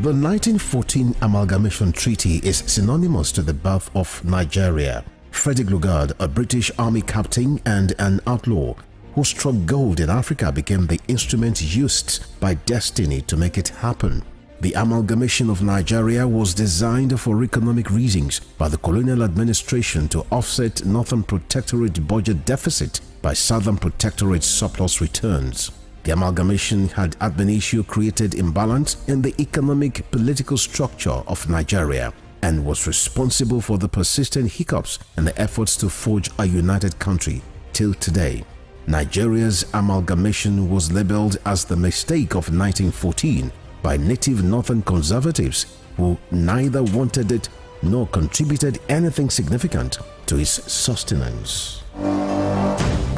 The 1914 Amalgamation Treaty is synonymous to the birth of Nigeria. Frederick Lugard, a British Army captain and an outlaw who struck gold in Africa, became the instrument used by destiny to make it happen. The amalgamation of Nigeria was designed for economic reasons by the colonial administration to offset Northern Protectorate budget deficit by Southern Protectorate surplus returns. The amalgamation had ab initio created imbalance in the economic political structure of Nigeria and was responsible for the persistent hiccups in the efforts to forge a united country till today. Nigeria's amalgamation was labeled as the mistake of 1914 by native northern conservatives who neither wanted it nor contributed anything significant to its sustenance.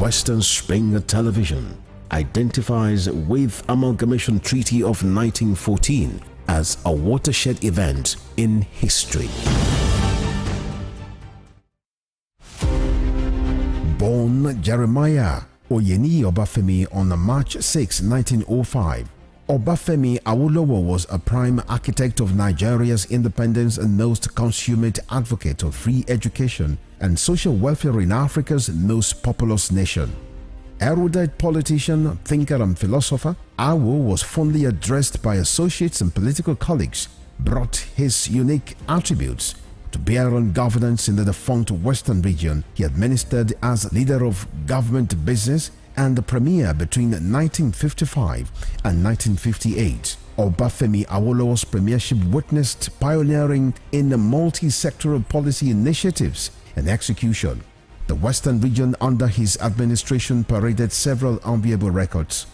Western Spring Television identifies with Amalgamation Treaty of 1914 as a watershed event in history. Born Jeremiah Oyeni Obafemi on March 6, 1905, Obafemi Awolowo was a prime architect of Nigeria's independence and most consummate advocate of free education and social welfare in Africa's most populous nation. Erudite politician, thinker and philosopher, Awo was fondly addressed by associates and political colleagues, brought his unique attributes to bear on governance in the defunct Western region. He administered as leader of government business and the premier between 1955 and 1958. Obafemi Awolowo's premiership witnessed pioneering in multi-sectoral policy initiatives and execution. The Western region under his administration paraded several enviable records.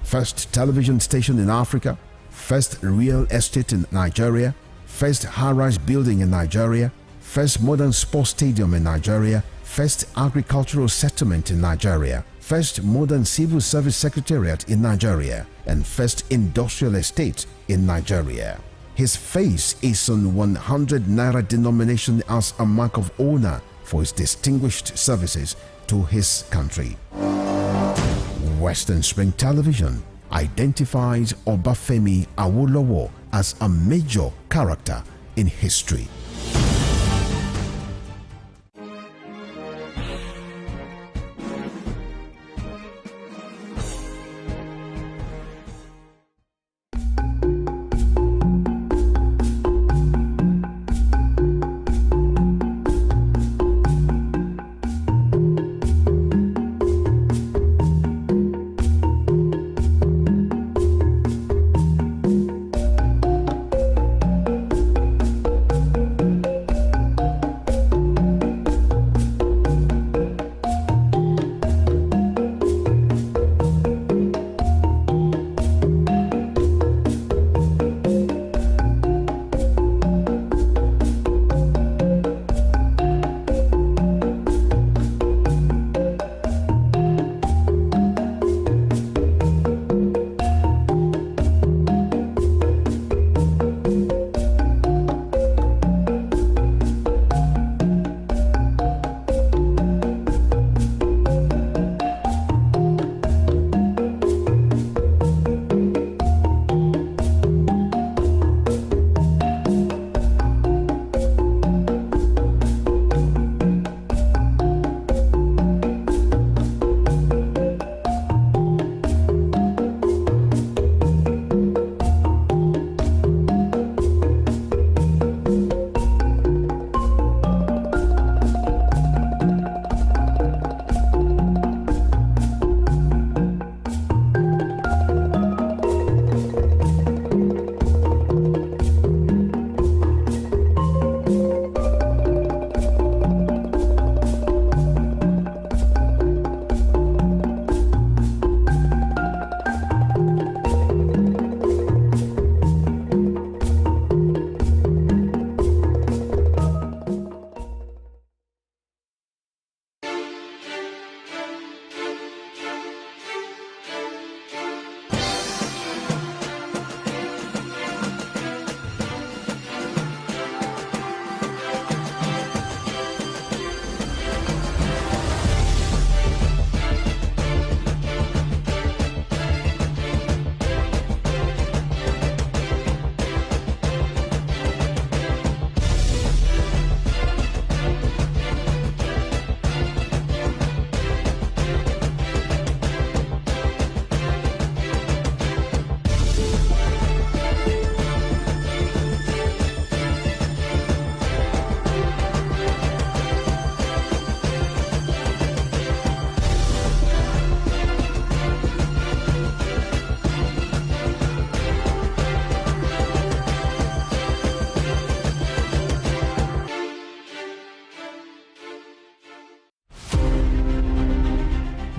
First television station in Africa, first real estate in Nigeria, first high-rise building in Nigeria, first modern sports stadium in Nigeria, first agricultural settlement in Nigeria, first modern civil service secretariat in Nigeria, and first industrial estate in Nigeria. His face is on 100 naira denomination as a mark of honor for his distinguished services to his country. Western Spring Television identifies Obafemi Awolowo as a major character in history.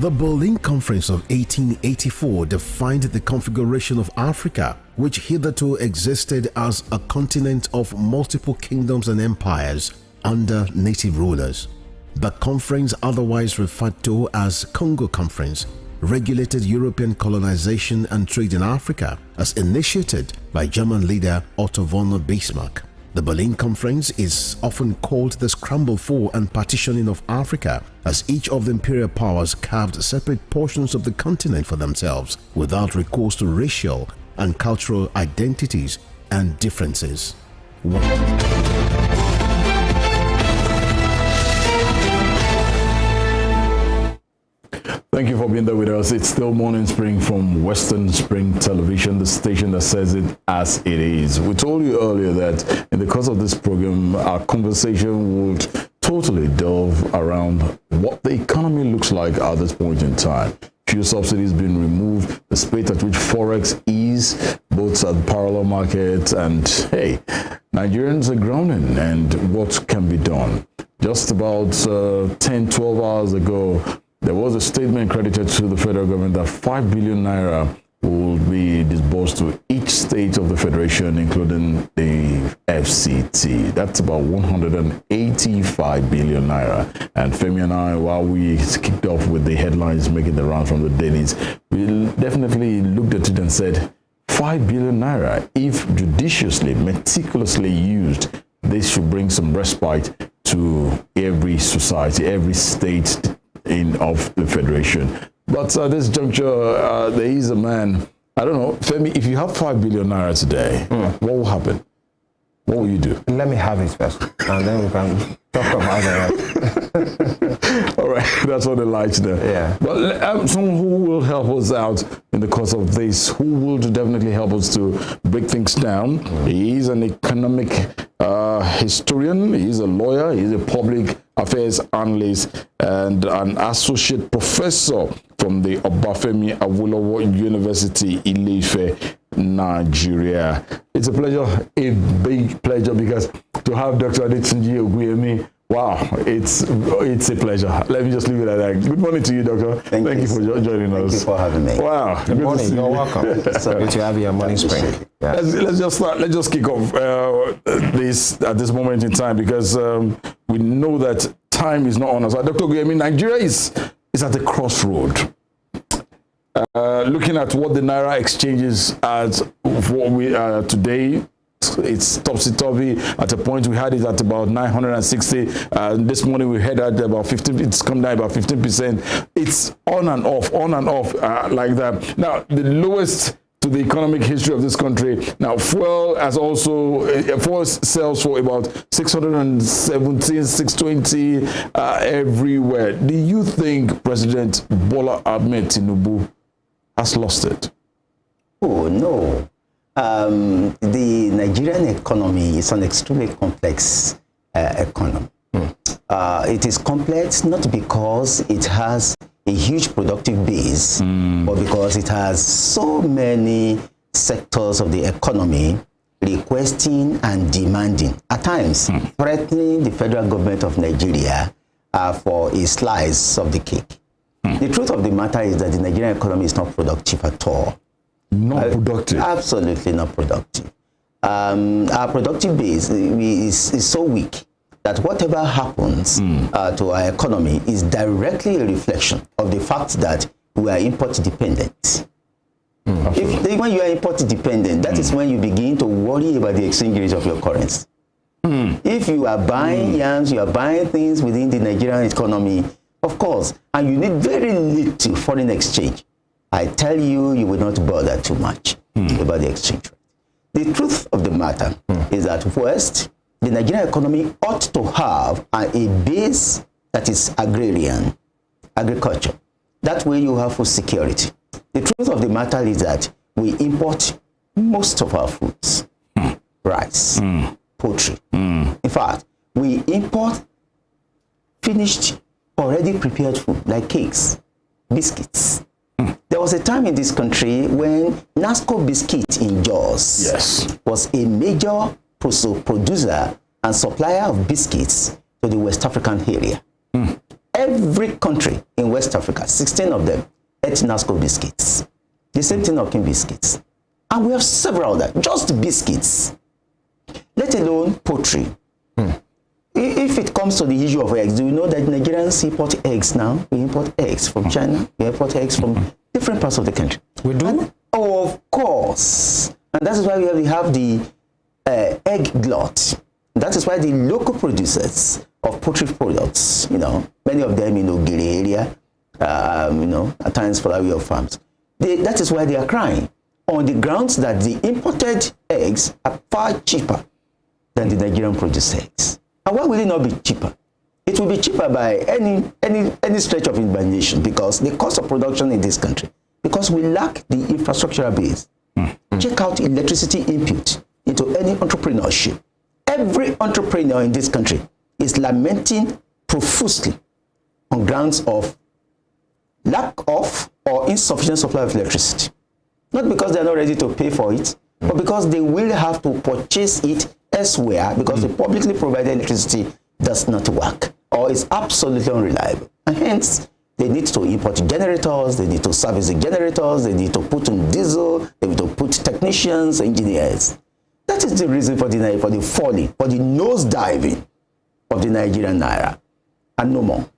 The Berlin Conference of 1884 defined the configuration of Africa, which hitherto existed as a continent of multiple kingdoms and empires under native rulers. The conference, otherwise referred to as Congo Conference, regulated European colonization and trade in Africa as initiated by German leader Otto von Bismarck. The Berlin Conference is often called the scramble for and partitioning of Africa, as each of the imperial powers carved separate portions of the continent for themselves without recourse to racial and cultural identities and differences. Thank you for being there with us. It's still Morning Spring from Western Spring Television, the station that says it as it is. We told you earlier that in the course of this program, our conversation would totally delve around what the economy looks like at this point in time. Fuel subsidies being removed, the speed at which Forex is, both at parallel markets, and hey, Nigerians are grounding and what can be done. Just about 10-12 hours ago, there was a statement credited to the federal government that 5 billion naira will be disbursed to each state of the federation, including the FCT. That's about 185 billion naira. And Femi and I, while we kicked off with the headlines making the round from the dailies, we definitely looked at it and said, 5 billion naira, if judiciously, meticulously used, this should bring some respite to every society, every state of the federation. But at this juncture, there is a man, I don't know, Femi, if you have 5 billion naira today, what will happen? What will you do? Let me have it first, and then we can talk about it. All right, that's what the lights there. Yeah. But someone who will help us out in the course of this, who will definitely help us to break things down. He is an economic historian, he's a lawyer, he's a public affairs analyst, and an associate professor from the Obafemi Awolowo University, Ile-Ife, Nigeria. It's a pleasure, a big pleasure, because to have Dr. Adetunji Ogunyemi, wow, it's a pleasure. Let me just leave it at that. Good morning to you, Doctor. Thank you for joining us. Thank you for having me. Wow. Good morning. You're welcome. It's so good to have you on Morning Spring. Yeah. Let's just start. Let's just kick off this at this moment in time, because we know that time is not on us. Dr. Ogunyemi, Nigeria is at a crossroad. Looking at what the Naira exchanges at what we today, it's topsy-turvy. At a point, we had it at about 960. This morning, we had at about 15. It's come down about 15%. It's on and off like that. Now, the lowest to the economic history of this country. Now, fuel has also, fuel sells for about 617, 620 everywhere. Do you think President Bola Ahmed Tinubu has lost it? Oh, no. The Nigerian economy is an extremely complex economy. It is complex not because it has a huge productive base, but because it has so many sectors of the economy requesting and demanding, at times threatening the federal government of Nigeria for a slice of the cake. The truth of the matter is that the Nigerian economy is not productive at all. Not productive? Absolutely not productive. Our productive base is so weak that whatever happens to our economy is directly a reflection of the fact that we are import dependent. When you are import dependent, that is when you begin to worry about the exchange rate of your currency. If you are buying yams, you are buying things within the Nigerian economy, of course, and you need very little foreign exchange, I tell you, you will not bother too much about the exchange rate. The truth of the matter is that first, the Nigerian economy ought to have a base that is agrarian, agriculture. That way you have food security. The truth of the matter is that we import most of our foods, rice, poultry. In fact, we import finished, already prepared food like cakes, biscuits. There was a time in this country when Nasco biscuit in Jos was a major producer and supplier of biscuits to the West African area. every country in West Africa, 16 of them, ate Nasco biscuits. The same thing of King biscuits. And we have several of that, just biscuits, let alone poultry. If it comes to the issue of eggs, do you know that Nigerians import eggs now? We import eggs from China, we import eggs from different parts of the country. We do? And, oh, of course. And that is why we have the egg glut. That is why the local producers of poultry products, you know, many of them in Ogiri area, you know, at times for our farms, that is why they are crying on the grounds that the imported eggs are far cheaper than the Nigerian produced eggs. And why will it not be cheaper? It will be cheaper by any stretch of imagination, because the cost of production in this country, because we lack the infrastructural base. Check out electricity input into any entrepreneurship. Every entrepreneur in this country is lamenting profusely on grounds of lack of or insufficient supply of electricity. Not because they are not ready to pay for it, but because they will have to purchase it elsewhere, because the publicly provided electricity does not work or is absolutely unreliable. And hence, they need to import generators, they need to service the generators, they need to put in diesel, they need to put technicians, engineers. That is the reason for the falling, for the nose diving of the Nigerian naira, and no more.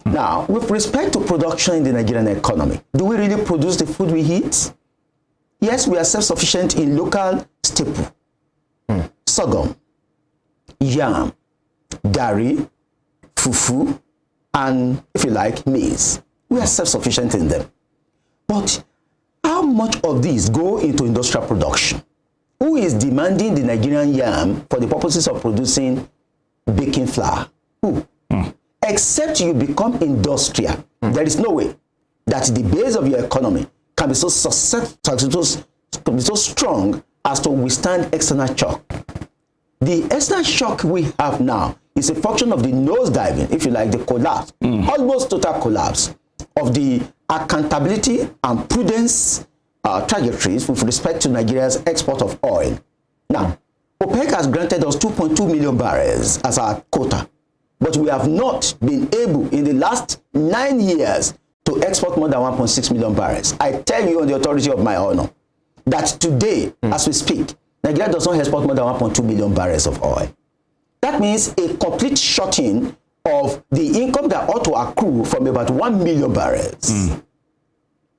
Now, with respect to production in the Nigerian economy, do we really produce the food we eat? Yes, we are self-sufficient in local staple, sorghum, yam, gari, fufu, and, if you like, maize. We are self-sufficient in them. But how much of these go into industrial production? Who is demanding the Nigerian yam for the purposes of producing baking flour? Who? Except you become industrial, there is no way that the base of your economy can be so strong as to withstand external shock. The external shock we have now is a function of the nosediving, if you like, the collapse, almost total collapse of the accountability and prudence trajectories with respect to Nigeria's export of oil. Now, OPEC has granted us 2.2 million barrels as our quota, but we have not been able in the last 9 years to export more than 1.6 million barrels. I tell you on the authority of my honor that today, as we speak, Nigeria does not export more than 1.2 million barrels of oil. That means a complete shutting of the income that ought to accrue from about 1 million barrels.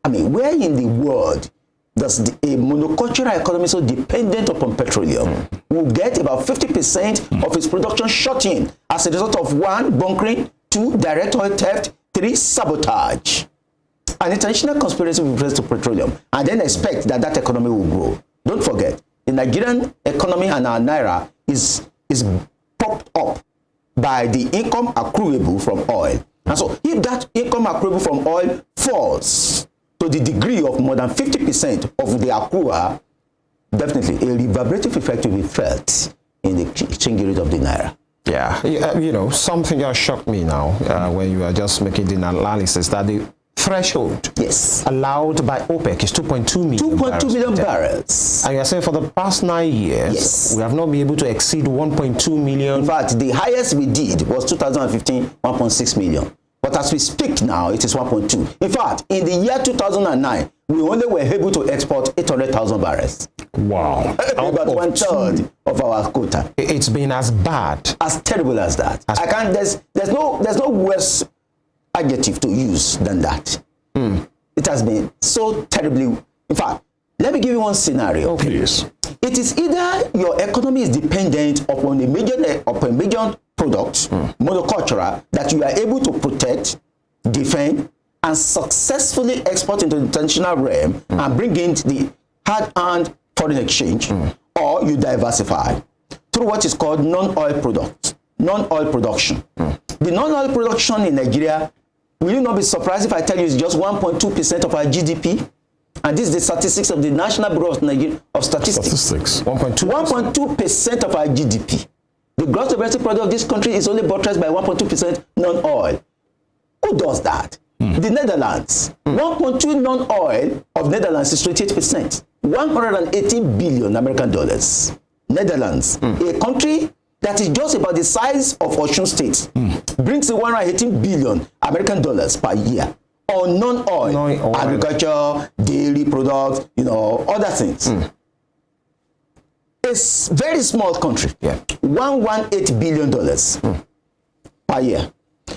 I mean, where in the world does a monocultural economy so dependent upon petroleum will get about 50% of its production shut in as a result of 1, bunkering, 2, direct oil theft, 3, sabotage, an international conspiracy with respect to petroleum, and then expect that that economy will grow. Don't forget, the Nigerian economy and our naira is propped up by the income accruable from oil. And so if that income accruable from oil falls to the degree of more than 50% of the accrual, definitely a reverberative effect will be felt in the exchange rate of the naira. Yeah, you know, something just shocked me now when you are just making the analysis that the threshold allowed by OPEC is 2.2 million 2.2 million barrels. And you're saying for the past 9 years, we have not been able to exceed 1.2 million. In fact, the highest we did was 2015, 1.6 million. But as we speak now, it is 1.2. In fact, in the year 2009, we only were able to export 800,000 barrels. Wow. About 1/3 of our quota. It's been as bad. As terrible as that. I can't, there's no worse adjective to use than that. It has been so terribly. In fact, let me give you one scenario. Please. It is either your economy is dependent upon a major product, monocultural, that you are able to protect, defend, and successfully export into the international realm and bring in the hard-earned foreign exchange, or you diversify through what is called non-oil production. The non-oil production in Nigeria, will you not be surprised if I tell you it's just 1.2% of our GDP? And this is the statistics of the National Bureau of Statistics. 1.2% of our GDP. The gross domestic product of this country is only buttressed by 1.2% non-oil. Who does that? The Netherlands. 1.2 non-oil of Netherlands is 28%. 118 billion American dollars. Netherlands, a country that is just about the size of Osun State, brings in 118 billion American dollars per year on non-oil, agriculture, dairy products, other things. A very small country, $118 billion per year.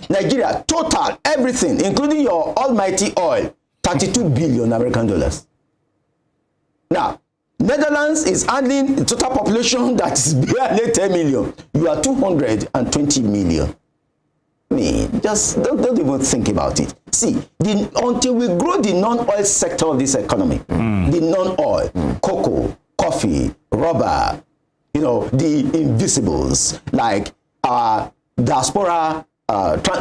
Nigeria, total, everything, including your almighty oil, 32 billion American dollars. Now, Netherlands is handling a total population that is barely 10 million. You are 220 million. I mean, just don't even think about it. See, until we grow the non-oil sector of this economy, the non-oil, cocoa, coffee, rubber, the invisibles, like diaspora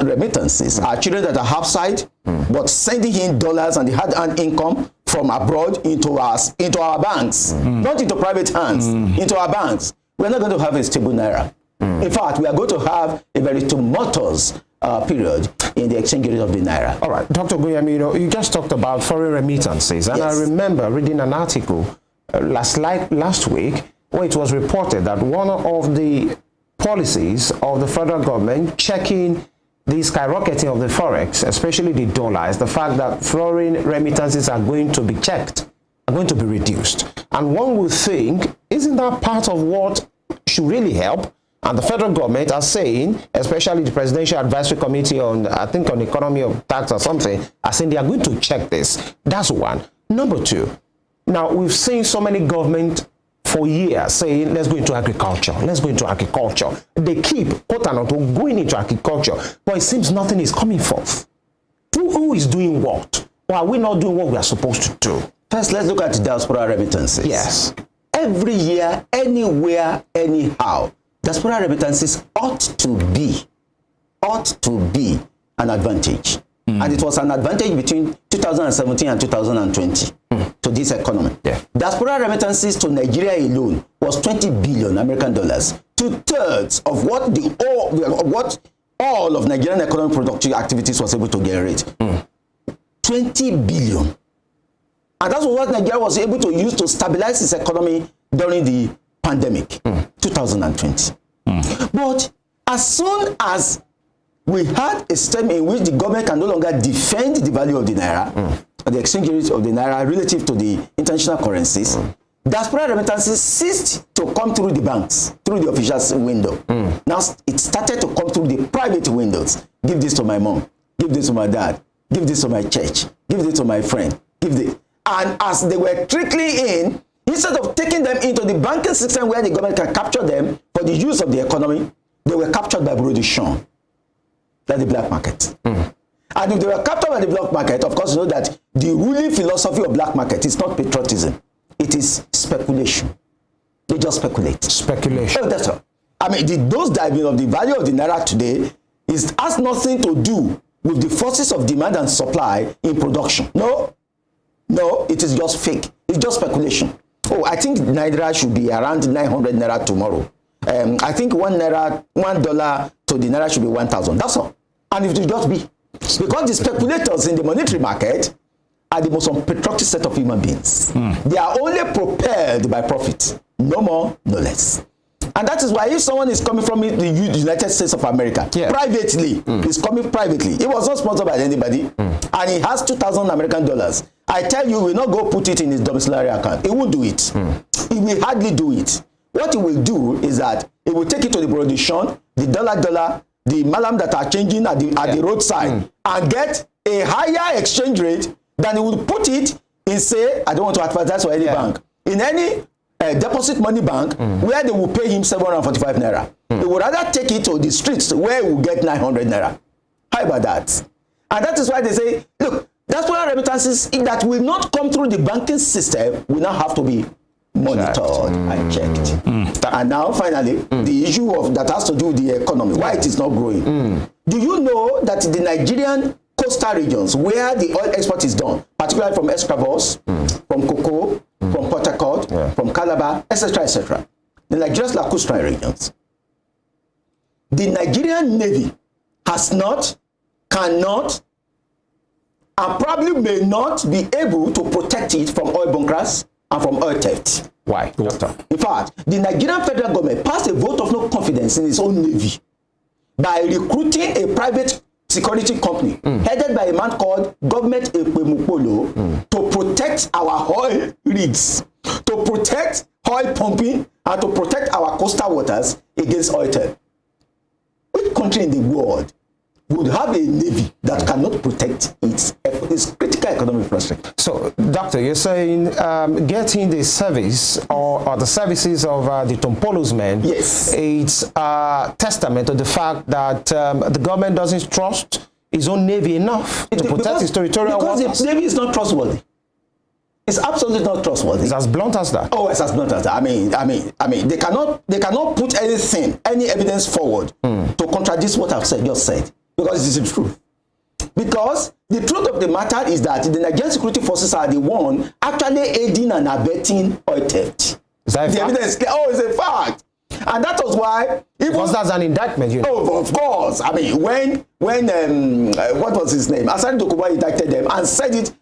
remittances, our children that are outside, but sending in dollars and the hard-earned income from abroad into our banks, not into private hands, into our banks. We're not going to have a stable naira. In fact, we are going to have a very tumultuous period in the exchange rate of the naira. All right, Dr. Ogunyemi, you just talked about foreign remittances, and I remember reading an article last week where it was reported that one of the policies of the federal government checking the skyrocketing of the forex, especially the dollar, is the fact that foreign remittances are going to be checked, are going to be reduced. And one would think, isn't that part of what should really help? And the federal government are saying, especially the Presidential Advisory Committee on, I think, on economy of tax or something, are saying they are going to check this. That's one. Number two, now we've seen so many government for years saying, let's go into agriculture, let's go into agriculture. They keep, quote unquote, going into agriculture, but it seems nothing is coming forth. Who is doing what? Or are we not doing what we are supposed to do? First, let's look at diaspora remittances. Yes. Every year, anywhere, anyhow, diaspora remittances ought to be an advantage. And it was an advantage between 2017 and 2020 to this economy. Diaspora remittances to Nigeria alone was 20 billion American dollars, 2/3 of what all of Nigerian economic productive activities was able to generate. 20 billion. And that's what Nigeria was able to use to stabilize its economy during the pandemic, 2020. But as soon as we had a system in which the government can no longer defend the value of the naira, the exchange rate of the naira relative to the international currencies, diaspora remittances ceased to come through the banks, through the officials' window. Now it started to come through the private windows. Give this to my mom, give this to my dad, give this to my church, give this to my friend, give this. And as they were trickling in, instead of taking them into the banking system where the government can capture them for the use of the economy, they were captured by production. That's the black market. And if they were captured by the black market, of course, you know that the ruling philosophy of black market is not patriotism. It is speculation. They just speculate. Speculation. Oh, that's all. I mean, those diving of the value of the naira today has nothing to do with the forces of demand and supply in production. No, it is just fake. It's just speculation. Oh, I think naira should be around 900 naira tomorrow. I think $1 to the naira should be 1,000. That's all. And it will just be. Because the speculators in the monetary market are the most unpatriotic set of human beings. They are only propelled by profit. No more, no less. And that is why if someone is coming from the United States of America, privately, is coming privately. It was not sponsored by anybody. And he has 2,000 American dollars. I tell you, he will not go put it in his domiciliary account. He won't do it. He will hardly do it. What he will do is that he will take it to the production, the dollar, the malam that are changing at the roadside, and get a higher exchange rate than he will put it in, say, I don't want to advertise for any bank, in any deposit money bank where they will pay him 745 naira. He would rather take it to the streets where he will get 900 naira. How about that? And that is why they say, look, diaspora remittances that will not come through the banking system will now have to be monitored and checked. And now, finally, the issue of that has to do with the economy, why it is not growing. Do you know that the Nigerian coastal regions where the oil export is done, particularly from Escravos, from cocoa, from Port Harcourt, from Calabar, etc., the Nigerian coastal regions, the Nigerian Navy has not, cannot, and probably may not be able to protect it from oil bunkers and from oil theft. Why, Doctor? In fact, the Nigerian federal government passed a vote of no confidence in its own navy by recruiting a private security company headed by a man called Government Ekpemukpolo to protect our oil rigs, to protect oil pumping, and to protect our coastal waters against oil theft. Which country in the world would have a navy that cannot protect its critical economic infrastructure? So, Doctor, you're saying getting the service or the services of the Tompolo's men, yes, it's a testament to the fact that the government doesn't trust its own navy enough to protect its territorial waters. Because the navy is not trustworthy. It's absolutely not trustworthy. It's as blunt as that. Oh, it's as blunt as that. I mean, they cannot put any evidence forward to contradict what I've just said, because it is the truth. Because the truth of the matter is that the Nigerian security forces are the one actually aiding and abetting oil theft. Is that a fact? Evidence? Oh, it's a fact. And that was why, because that's an indictment, you know. Oh, of course. I mean, when what was his name? Asani Dokubo indicted them and said it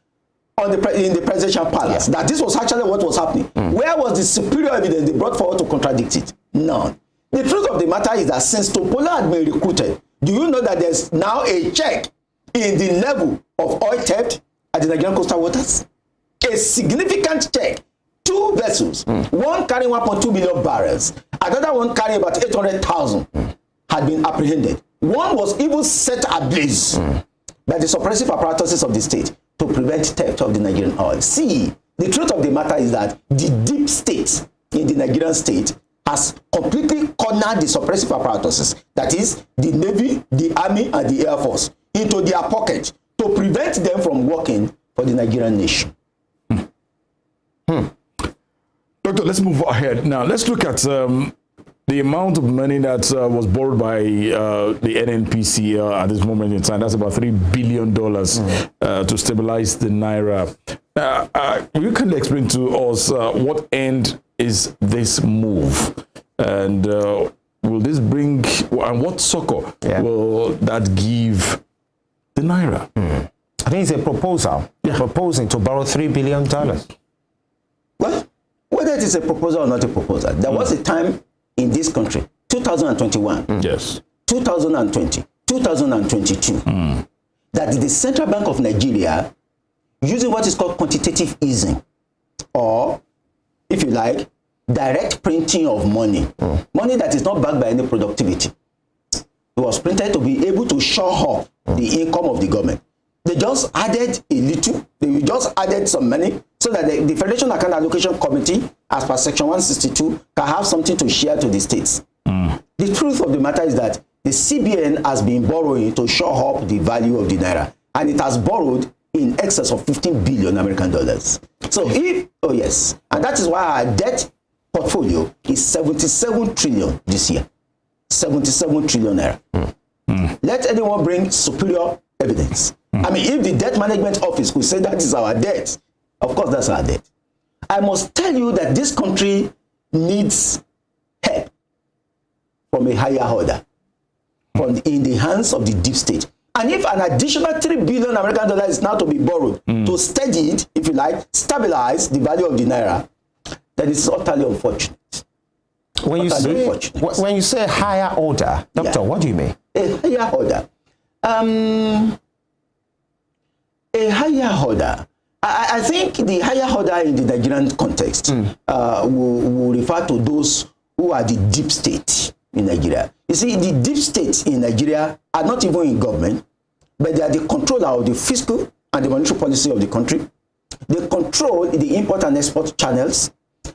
in the presidential palace, that this was actually what was happening. Where was the superior evidence they brought forward to contradict it? None. The truth of the matter is that since Tompolo had been recruited, do you know that there's now a check in the level of oil theft at the Nigerian coastal waters? A significant check. 2 vessels, one carrying 1.2 million barrels, another one carrying about 800,000, had been apprehended. One was even set ablaze by the suppressive apparatuses of the state to prevent theft of the Nigerian oil. See, the truth of the matter is that the deep state in the Nigerian state has completely cornered the suppressive apparatuses, that is, the Navy, the Army, and the Air Force, into their pocket to prevent them from working for the Nigerian nation. Doctor, let's move ahead. Now, let's look at the amount of money that was borrowed by the NNPC at this moment in time. That's about $3 billion to stabilize the Naira. You can explain to us what end is this move? And will this bring, and what succor will that give the Naira? I think it's a proposal. Proposing to borrow $3 billion. Well, whether it is a proposal or not a proposal, there was a time in this country, 2021, yes, 2020, 2022, that the Central Bank of Nigeria, using what is called quantitative easing, or, if you like, direct printing of money, money that is not backed by any productivity, it was printed to be able to shore up the income of the government. They just added a little, they just added some money so that the Federation Account Allocation Committee, as per Section 162, can have something to share to the states. The truth of the matter is that the CBN has been borrowing to shore up the value of the Naira, and it has borrowed in excess of 15 billion American dollars. So if, oh yes, and that is why our debt portfolio is 77 trillion this year. 77 trillion Naira. Let anyone bring superior evidence. I mean, if the debt management office could say that is our debt, of course that's our debt. I must tell you that this country needs help from a higher order, in the hands of the deep state. And if an additional $3 billion American dollars is now to be borrowed to steady it, if you like, stabilize the value of the Naira, then it's utterly unfortunate. When you say higher order, Doctor, what do you mean? A higher order. A higher order. I think the higher order in the Nigerian context will refer to those who are the deep state in Nigeria. You see, the deep states in Nigeria are not even in government, but they are the controller of the fiscal and the monetary policy of the country. They control the import and export channels,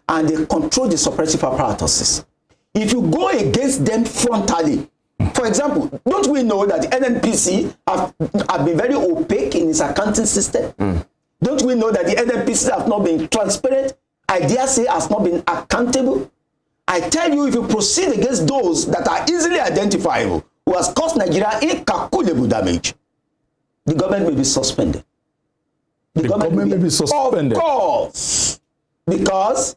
and they control the suppressive apparatuses. If you go against them frontally, for example, don't we know that the NNPC have been very opaque in its accounting system? Don't we know that the NNPC have not been transparent? I dare say has not been accountable. I tell you, if you proceed against those that are easily identifiable, who has caused Nigeria incalculable damage, the government may be suspended. The government may be suspended. Of course. Because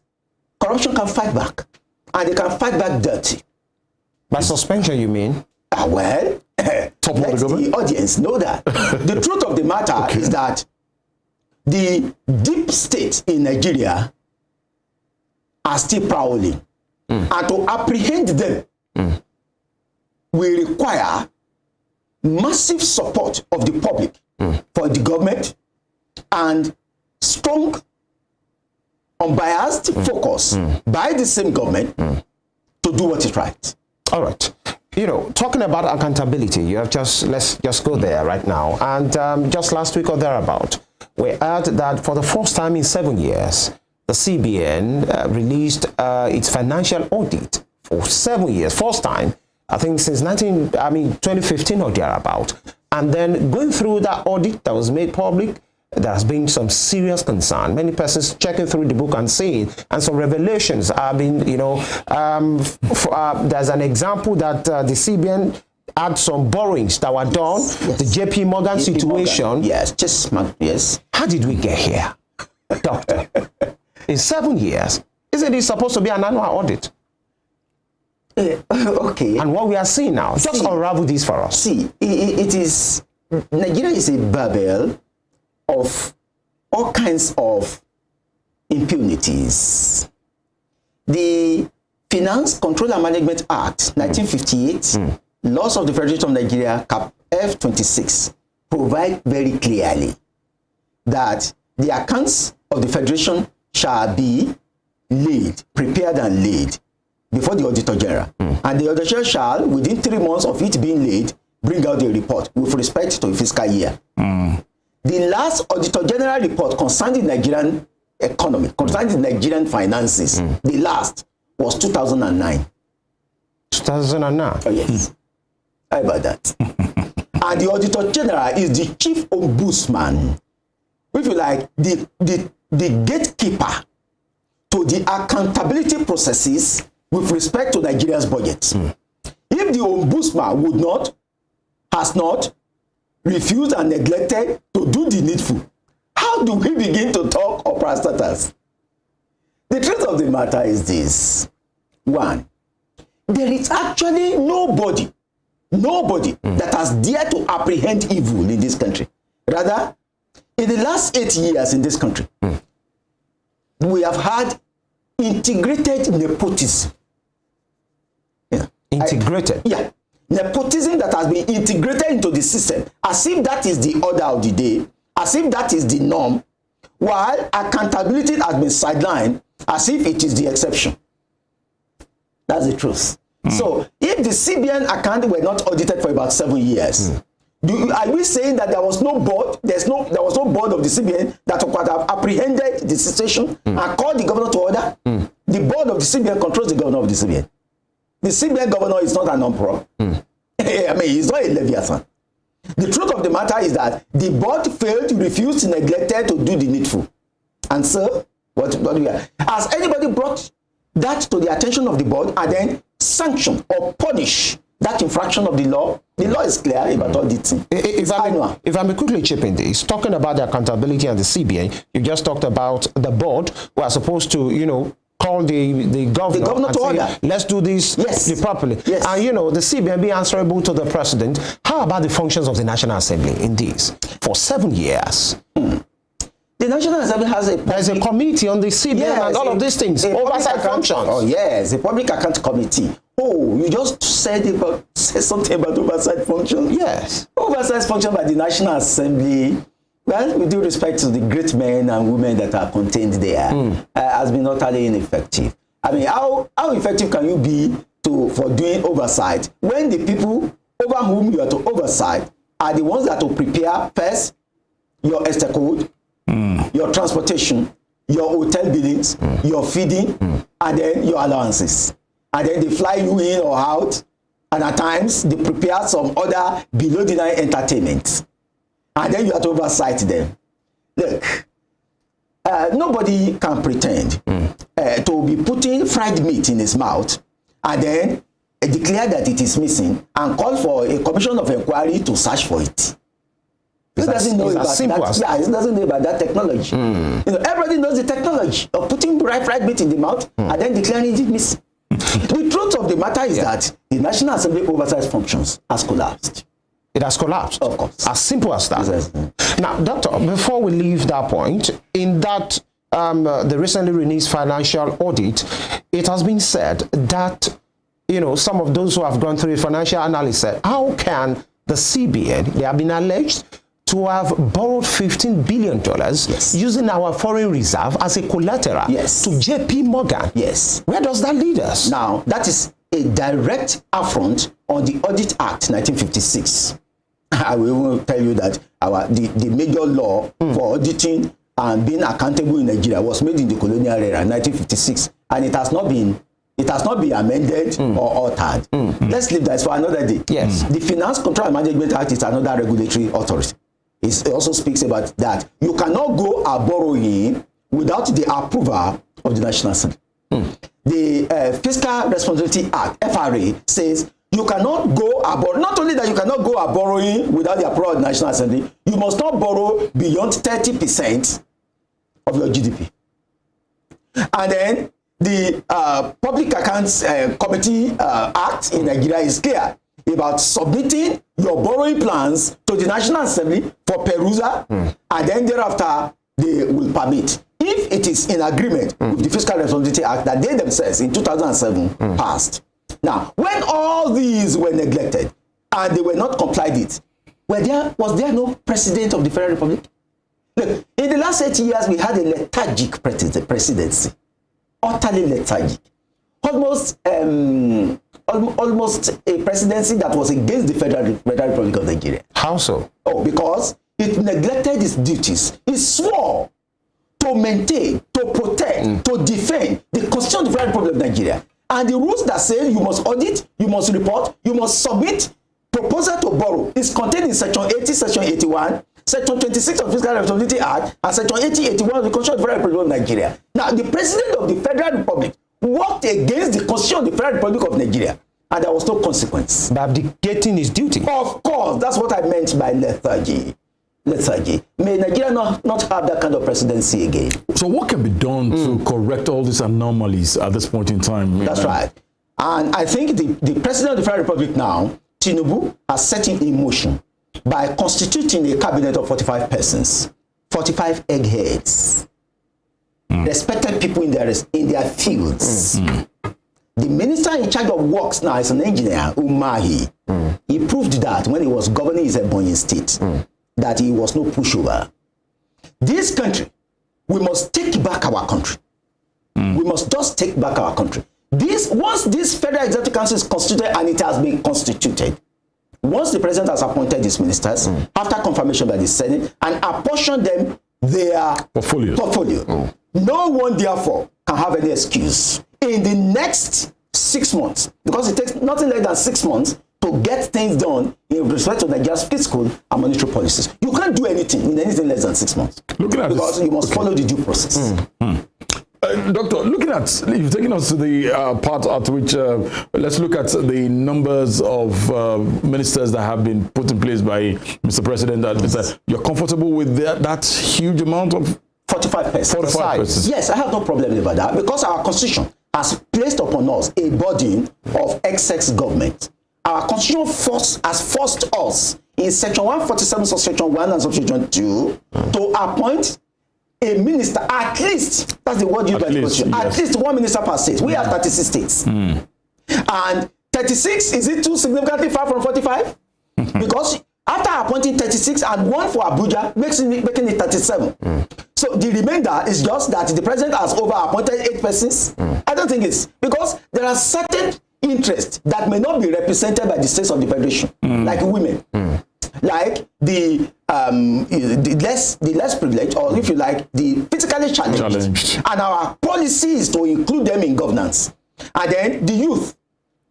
corruption can fight back. And they can fight back dirty. By suspension, you mean? Well, let the audience know that. The truth of the matter is that the deep state in Nigeria are still prowling. And to apprehend them will require massive support of the public for the government and strong, unbiased focus by the same government to do what is right. All right. You know, talking about accountability, you have let's just go there right now. And just last week or thereabout, we heard that for the first time in 7 years, the CBN released its financial audit for 7 years. First time, I think, since 2015 or thereabout. And then going through that audit that was made public, there has been some serious concern. Many persons checking through the book and seeing, and some revelations have been, you know, there's an example that the CBN had some borrowings that were done, the JP Morgan situation. Morgan. Yes, just smart, yes. How did we get here, Doctor? In 7 years, isn't it supposed to be an annual audit? Okay. And what we are seeing now, just unravel this for us. See, it is, Nigeria is a Babel of all kinds of impunities. The Finance Control and Management Act, 1958, Laws of the Federation of Nigeria, Cap F26, provide very clearly that the accounts of the Federation shall be prepared and laid before the Auditor General. And the Auditor shall, within 3 months of it being laid, bring out the report with respect to the fiscal year. The last Auditor General report concerning the Nigerian economy, concerning the Nigerian finances, the last was 2009. 2009? Oh, yes. How about that? And the Auditor General is the chief ombudsman, if you like, the gatekeeper to the accountability processes with respect to Nigeria's budget. If the ombudsman has not refused and neglected to do the needful, how do we begin to talk of parastatals? The truth of the matter is this. One, there is actually nobody that has dared to apprehend evil in this country. Rather, in the last 8 years in this country, we have had integrated nepotism. Integrated? Nepotism that has been integrated into the system, as if that is the order of the day, as if that is the norm, while accountability has been sidelined, as if it is the exception. That's the truth. So, if the CBN account were not audited for about 7 years, are we saying that there was no board? There was no board of the CBN that could have apprehended the situation and called the governor to order? The board of the CBN controls the governor of the CBN. The CBN governor is not an emperor. I mean, he's not a Leviathan. The truth of the matter is that the board failed, refused, neglected to do the needful. And so, what do we have? Has anybody brought that to the attention of the board and then sanction or punish that infraction of the law? The law is clear about auditing. If I may quickly chip in this, talking about the accountability and the CBN, you just talked about the board who are supposed to, you know, call the governor to order. Let's do this properly. Yes. And, you know, the CBN be answerable to the president. How about the functions of the National Assembly in this? For 7 years. The National Assembly has there's a committee on the CBN and all of these things. Oversight functions. Oh, yes. The Public Account Committee. Oh, you just said something about oversight functions? Yes. Oversight function by the National Assembly, well, with due respect to the great men and women that are contained there, has been utterly ineffective. I mean, how effective can you be for doing oversight when the people over whom you are to oversight are the ones that will prepare first your Esther code, your transportation, your hotel billings, your feeding, and then your allowances. And then they fly you in or out, and at times they prepare some other below the line entertainment. And then you have to oversight them. Look, nobody can pretend to be putting fried meat in his mouth and then declare that it is missing and call for a commission of inquiry to search for it. He doesn't know about that. Yeah, he doesn't know about that technology. You know, everybody knows the technology of putting fried meat in the mouth and then declaring it missing. The truth of the matter is that the National Assembly oversight functions has collapsed. It has collapsed. Of course. As simple as that. Yes. Now, Doctor, before we leave that point, in that the recently released financial audit, it has been said that, you know, some of those who have gone through a financial analysis said, how can the CBN, they have been alleged to have borrowed $15 billion using our foreign reserve as a collateral to JP Morgan. Yes. Where does that lead us? Now, that is a direct affront on the Audit Act 1956. I will tell you that the major law for auditing and being accountable in Nigeria was made in the colonial era, 1956, and it has not been amended or altered. Let's leave that for another day. Yes. The Finance Control and Management Act is another regulatory authority. It also speaks about that you cannot go borrowing without the approval of the National Assembly. The Fiscal Responsibility Act, FRA, says you cannot go borrow. Not only that you cannot go borrowing without the approval of the National Assembly, you must not borrow beyond 30% of your GDP. And then the Public Accounts Committee Act in Nigeria is clear about submitting your borrowing plans to the National Assembly for perusal, and then thereafter they will permit. If it is in agreement with the Fiscal Responsibility Act that they themselves in 2007 passed. Now, when all these were neglected and they were not complied with, was there no president of the Federal Republic? Look, in the last 8 years, we had a lethargic presidency, utterly lethargic. Almost a presidency that was against the Federal Republic of Nigeria. How so? Oh, because it neglected its duties. It swore to maintain, to protect, to defend the Constitution of the Federal Republic of Nigeria. And the rules that say you must audit, you must report, you must submit proposal to borrow is contained in Section 80, Section 81, Section 26 of the Fiscal Responsibility Act, and Section 80, 81 of the Constitution of the Federal Republic of Nigeria. Now, the President of the Federal Republic worked against the Constitution of the Federal Republic of Nigeria, and there was no consequence. By abdicating his duty. Of course, that's what I meant by lethargy. Lethargy. May Nigeria not have that kind of presidency again. So what can be done to correct all these anomalies at this point in time? That's right. And I think the President of the Federal Republic now, Tinubu, has set it in motion by constituting a cabinet of 45 persons, 45 eggheads, respected people in their fields. The minister in charge of works now is an engineer, Umahi. He proved that when he was governing his Ebonyi state, that he was no pushover. This country, we must take back our country. We must just take back our country. Once this Federal Executive Council is constituted, and it has been constituted, once the president has appointed his ministers, after confirmation by the Senate, and apportioned them their portfolio, no one therefore can have any excuse in the next 6 months, because it takes nothing less than 6 months to get things done in respect to Nigeria's fiscal and monetary policies. You can't do anything in anything less than 6 months. Because you must follow the due process. Doctor, looking at, you've taken us to the part at which, let's look at the numbers of ministers that have been put in place by Mr. President. You're comfortable with that huge amount of 45 persons. 45 persons. Yes, I have no problem about that, because our constitution has placed upon us a burden of excess government. Our constitution has forced us in Section 147, Subsection 1 and Subsection 2 to appoint a minister, at least, that's the word used by the constitution, at least one minister per state. We have 36 states. And 36, is it too significantly far from 45? Because after appointing 36 and one for Abuja, making it 37. So the remainder is just that the president has over-appointed 8 persons. I don't think it's, because there are certain interests that may not be represented by the states of the federation, like women, like the less privileged, or if you like, the physically challenged. And our policy is to include them in governance. And then the youth.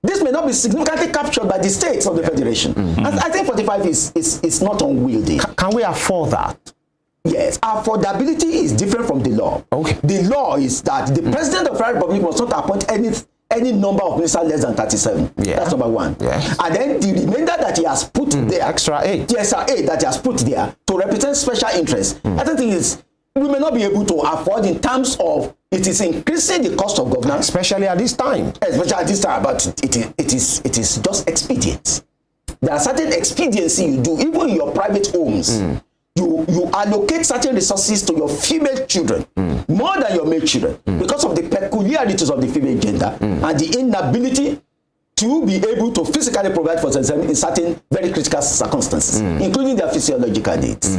This may not be significantly captured by the states of the federation. I think 45 is not unwieldy. Can we afford that? Yes, affordability is different from the law. Okay. The law is that the president of the Federal Republic must not appoint any number of ministers less than 37. That's number one. And then the remainder that he has put there, extra 8. The extra 8 that he has put there to represent special interests. I don't think we may not be able to afford in terms of it is increasing the cost of governance, especially at this time. Especially at this time, but it is just expedient. There are certain expediency you do even in your private homes. You allocate certain resources to your female children more than your male children because of the peculiarities of the female gender and the inability to be able to physically provide for themselves in certain very critical circumstances, including their physiological needs.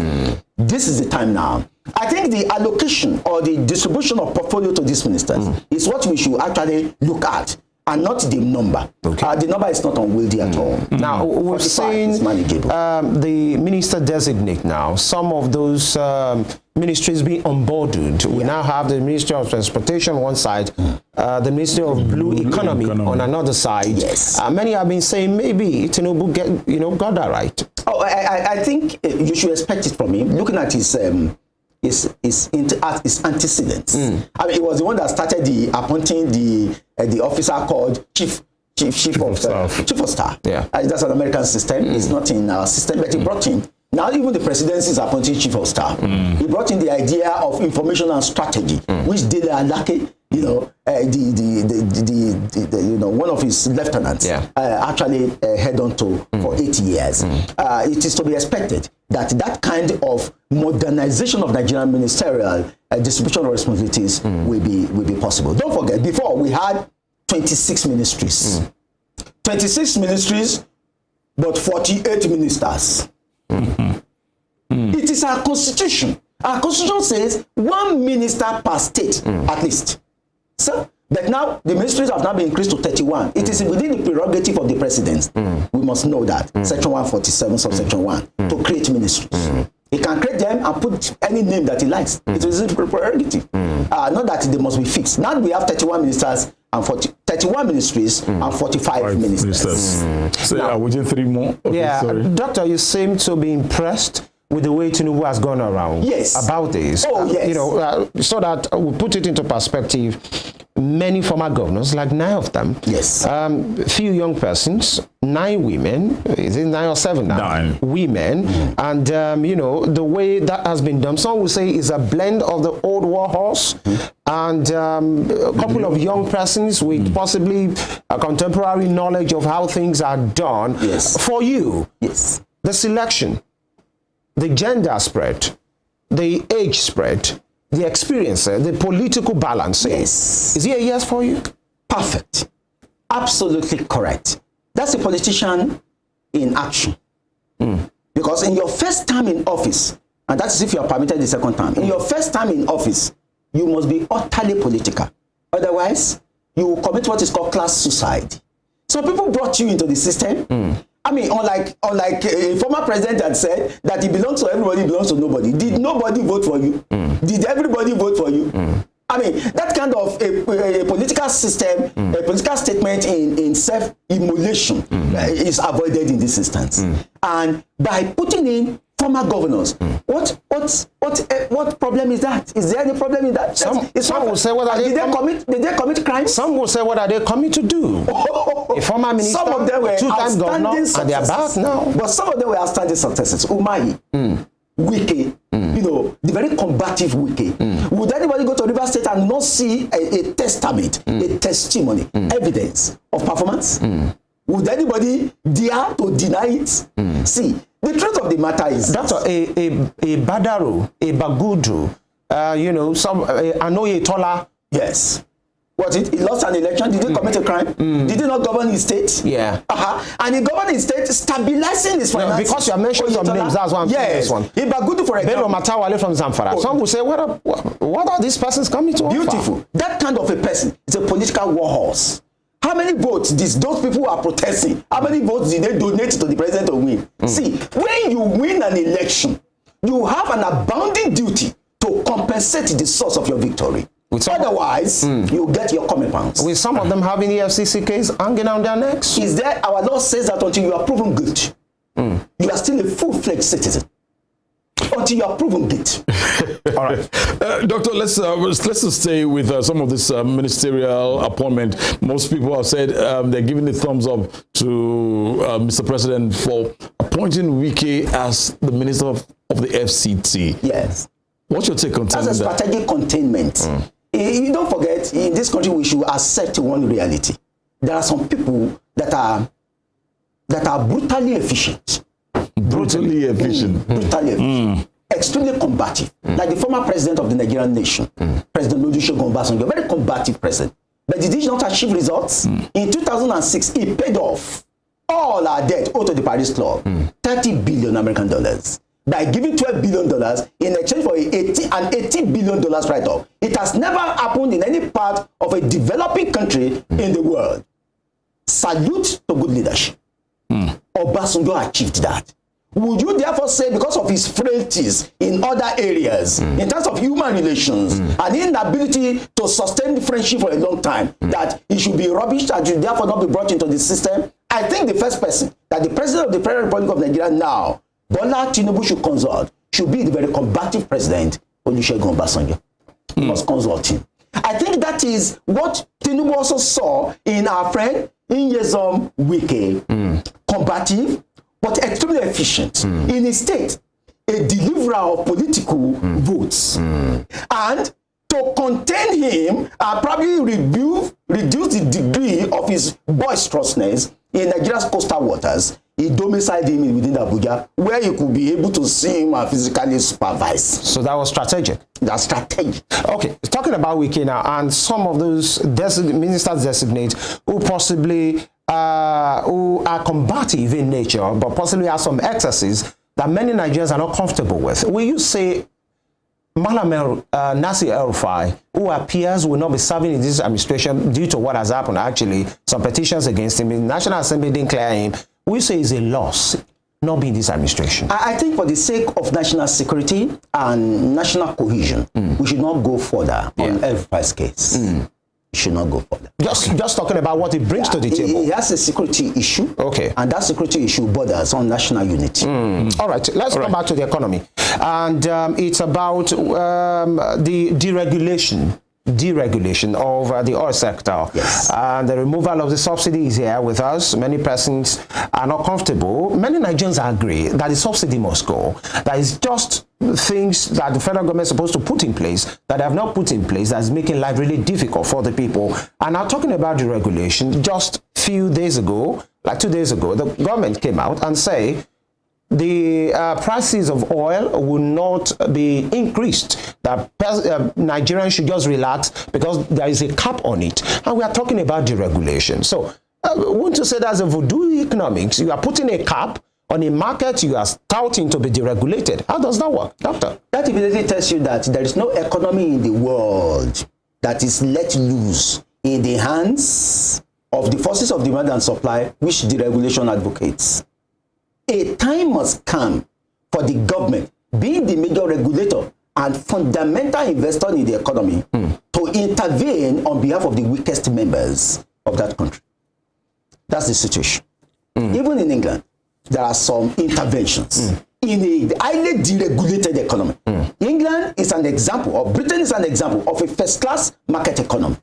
This is the time now. I think the allocation or the distribution of portfolio to these ministers is what we should actually look at, and not the number. Okay. The number is not unwieldy at all. Now, we've seen the minister designate now, some of those ministries being onboarded. We now have the Ministry of Transportation on one side, the Ministry of Blue Economy on another side. Yes. Many have been saying maybe Tinubu got that right. Oh, I think you should expect it from him. Looking at his antecedents. I mean, it was the one that started appointing the officer called chief of staff. Yeah, that's an American system. It's not in our system, but he brought in. Now even the presidency is appointing chief of staff. He brought in the idea of information and strategy, which Dele Alake, one of his lieutenants, actually held on to for 8 years. It is to be expected that kind of modernization of Nigerian ministerial distribution of responsibilities will be possible. Don't forget, before we had 26 ministries. 26 ministries, but 48 ministers. It is our constitution. Our constitution says 1 minister per state, at least. So, but now the ministries have now been increased to 31. It is within the prerogative of the president. We must know that. Section 147, subsection 1, to create ministries. He can create them and put any name that he likes. It is his prerogative. Not that they must be fixed. Now we have 31 ministers and 31 ministries and 45 ministers. So are we just 3 more? Okay, yeah, sorry. Doctor, you seem to be impressed with the way Tinubu has gone around about this. Oh, yes. So that we put it into perspective, many former governors, like 9 of them, few young persons, 9 women, is it 9 or 7 now? 9 women, and the way that has been done, some will say is a blend of the old war horse and a couple of young persons with possibly a contemporary knowledge of how things are done. For you, the selection, the gender spread, the age spread, the experience, the political balance. Is it a yes for you? Perfect. Absolutely correct. That's a politician in action. Because in your first time in office, and that's if you are permitted the second time, in your first time in office, you must be utterly political. Otherwise, you will commit what is called class suicide. So people brought you into the system. I mean, unlike a former president that said that he belongs to everybody, belongs to nobody. Did nobody vote for you? Did everybody vote for you? I mean, that kind of a political system, a political statement in self-immolation is avoided in this instance. And by putting in former governors, what problem is that? Is there any problem in that? Some will say, what are they did they commit crimes? Some will say, what are they coming to do? A former minister, some of them were 2-time governor, and they are back now. But some of them were outstanding successes. Umahi, Wike, the very combative Wike. Would anybody go to River State and not see a testament, a testimony, evidence of performance? Would anybody dare to deny it? See, the truth of the matter is, Doctor, a Badaro, a Bagudu, some Anoye Tola. Yes. What, he lost an election? Did he commit a crime? Did he not govern his state? Yeah. And he governed his state, stabilizing his finances. Because you have mentioned some names, that's why I'm saying this one. Ibagudu, for example. Bello Matawale from Zamfara. Some will say, what are these persons coming to offer? Beautiful. That kind of a person is a political war horse. How many votes did those people who are protesting, how many votes did they donate to the president to win? See, when you win an election, you have an abounding duty to compensate the source of your victory. Otherwise, you get your comeuppance. With some of them having the FCC case hanging on their necks? Is there, our law says that until you are proven guilty, you are still a full-fledged citizen. Until you are proven guilty. All right. Doctor, let's stay with some of this ministerial appointment. Most people have said they're giving the thumbs up to Mr. President for appointing Wike as the Minister of the FCT. Yes. What's your take on that? That's a strategic containment. You don't forget, in this country, we should accept one reality. There are some people that are brutally efficient. Brutally efficient. Extremely combative. Like the former president of the Nigerian nation, President Olusegun Obasanjo, very combative president. but it did not achieve results. In 2006, it paid off all our debt owed to the Paris Club, $30 billion American dollars, by giving $12 billion in exchange for an $80 billion write-off. It has never happened in any part of a developing country in the world. Salute to good leadership. Obasanjo achieved that. Would you therefore say, because of his frailties in other areas, in terms of human relations, and inability to sustain friendship for a long time, that he should be rubbished and should therefore not be brought into the system? I think the first person that the president of the Federal Republic of Nigeria now, Bola Tinubu, should consult should be the very combative president, Olusegun Obasanjo. He must consult him. I think that is what Tinubu also saw in our friend Nyesom Wike, combative, but extremely efficient in his state, a deliverer of political votes. And to contain him and probably reduce the degree of his boisterousness in Nigeria's coastal waters, he domiciled him within Abuja, where you could be able to see him and physically supervise. So that was strategic. That's strategic. Okay, talking about Wike now, and some of those ministers designate who possibly who are combative in nature, but possibly have some excesses that many Nigerians are not comfortable with. Will you say Malam Nasir El-Rufai, who appears will not be serving in this administration due to what has happened, actually, some petitions against him, the National Assembly didn't clear him, we say is a loss not being in this administration? I think for the sake of national security and national cohesion, we should not go further on El-Rufai's case. Should not go further. Just talking about what it brings to the table. It has a security issue. Okay. And that security issue borders on national unity. All right. Let's come back to the economy. And it's about the deregulation of the oil sector. Yes. And the removal of the subsidy is here with us. Many persons are not comfortable. Many Nigerians agree that the subsidy must go. That is just things that the federal government is supposed to put in place that they have not put in place, that's making life really difficult for the people. And now talking about deregulation, just a few days ago, like 2 days ago, the government came out and say the prices of oil will not be increased, that Nigerians should just relax because there is a cap on it. And we are talking about deregulation. So I want to say that's a voodoo economics. You are putting a cap on a market you are touting to be deregulated. How does that work, doctor? That immediately tells you that there is no economy in the world that is let loose in the hands of the forces of demand and supply, which deregulation advocates. A time must come for the government, being the major regulator and fundamental investor in the economy, to intervene on behalf of the weakest members of that country. That's the situation. Even in England, there are some interventions in a highly deregulated economy. England is an example, or Britain is an example of a first-class market economy.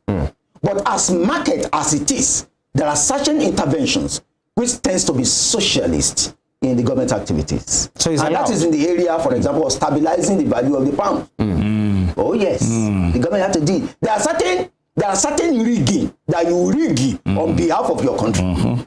But as market as it is, there are certain interventions which tends to be socialist in the government activities. So and that is in the area, for example, of stabilizing the value of the pound. Oh yes, the government has to do. There are certain rigging that you rig on behalf of your country.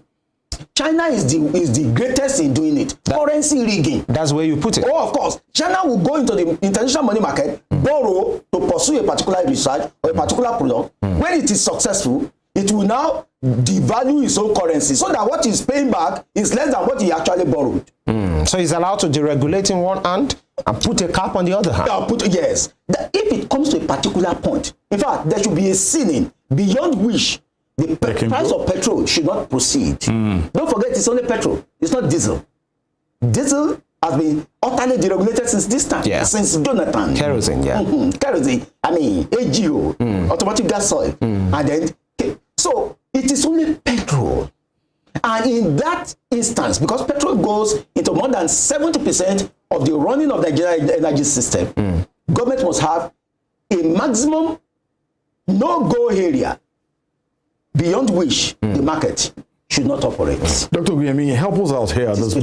China is the greatest in doing it. Currency rigging. That's where you put it. Oh, of course. China will go into the international money market, borrow to pursue a particular research or a particular product. When it is successful, it will now devalue its own currency so that what is paying back is less than what he actually borrowed. So he's allowed to deregulate in one hand and put a cap on the other hand. Yes. If it comes to a particular point, in fact, there should be a ceiling beyond which the price of petrol should not proceed. Don't forget, it's only petrol. It's not diesel. Diesel has been utterly deregulated since this time, since Jonathan. Kerosene, kerosene, I mean, AGO, automatic gas oil. And then, so it is only petrol. And in that instance, because petrol goes into more than 70% of the running of the Nigerian energy system, government must have a maximum no-go area beyond which the market should not operate. Dr. Ogunyemi, help us out here at this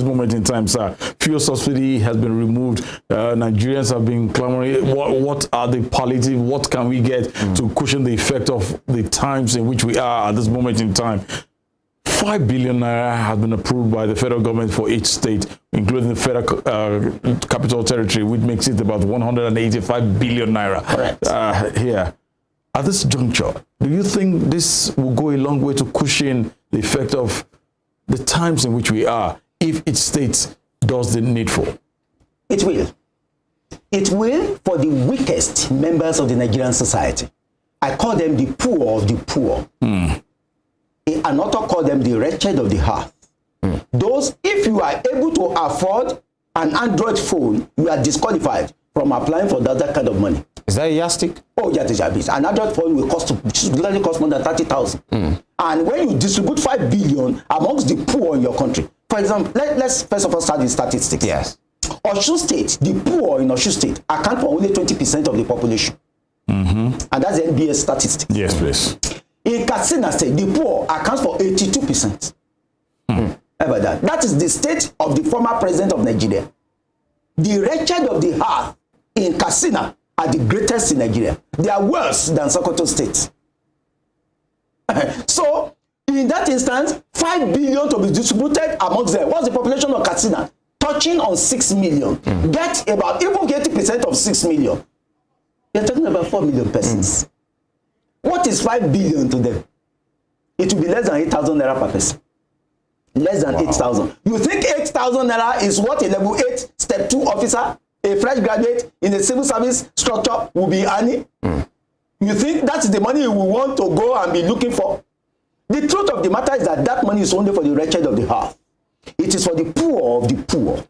moment in time, sir. Fuel subsidy has been removed. Nigerians have been clamoring. What are the palliative? What can we get to cushion the effect of the times in which we are at this moment in time? 5 billion naira has been approved by the federal government for each state, including the federal capital territory, which makes it about 185 billion naira. Correct. Here. At this juncture, do you think this will go a long way to cushion the effect of the times in which we are if each state does the needful? It will. It will for the weakest members of the Nigerian society. I call them the poor of the poor. An author called them the wretched of the hearth. Those, if you are able to afford an Android phone, you are disqualified from applying for that kind of money. Is that a yardstick? Oh, yeah, an Android phone will cost more than 30,000. And when you distribute 5 billion amongst the poor in your country, for example, let's first of all start with statistics. Yes. Osun State, the poor in Osun State account for only 20% of the population. And that's the NBS statistics. Yes, please. In Katsina State, the poor accounts for 82%. About that. That is the state of the former president of Nigeria. The wretched of the hearth in Katsina are the greatest in Nigeria. They are worse than Sokoto State. So, in that instance, 5 billion to be distributed amongst them. What's the population of Katsina? Touching on 6 million. Get about even 80% of 6 million. You're talking about 4 million persons. What is 5 billion to them? It will be less than 8,000 naira per person. Less than 8,000. You think 8,000 naira is what a level 8 step 2 officer, a fresh graduate in a civil service structure will be earning? You think that's the money you will want to go and be looking for? The truth of the matter is that that money is only for the wretched of the hearth. It is for the poor of the poor.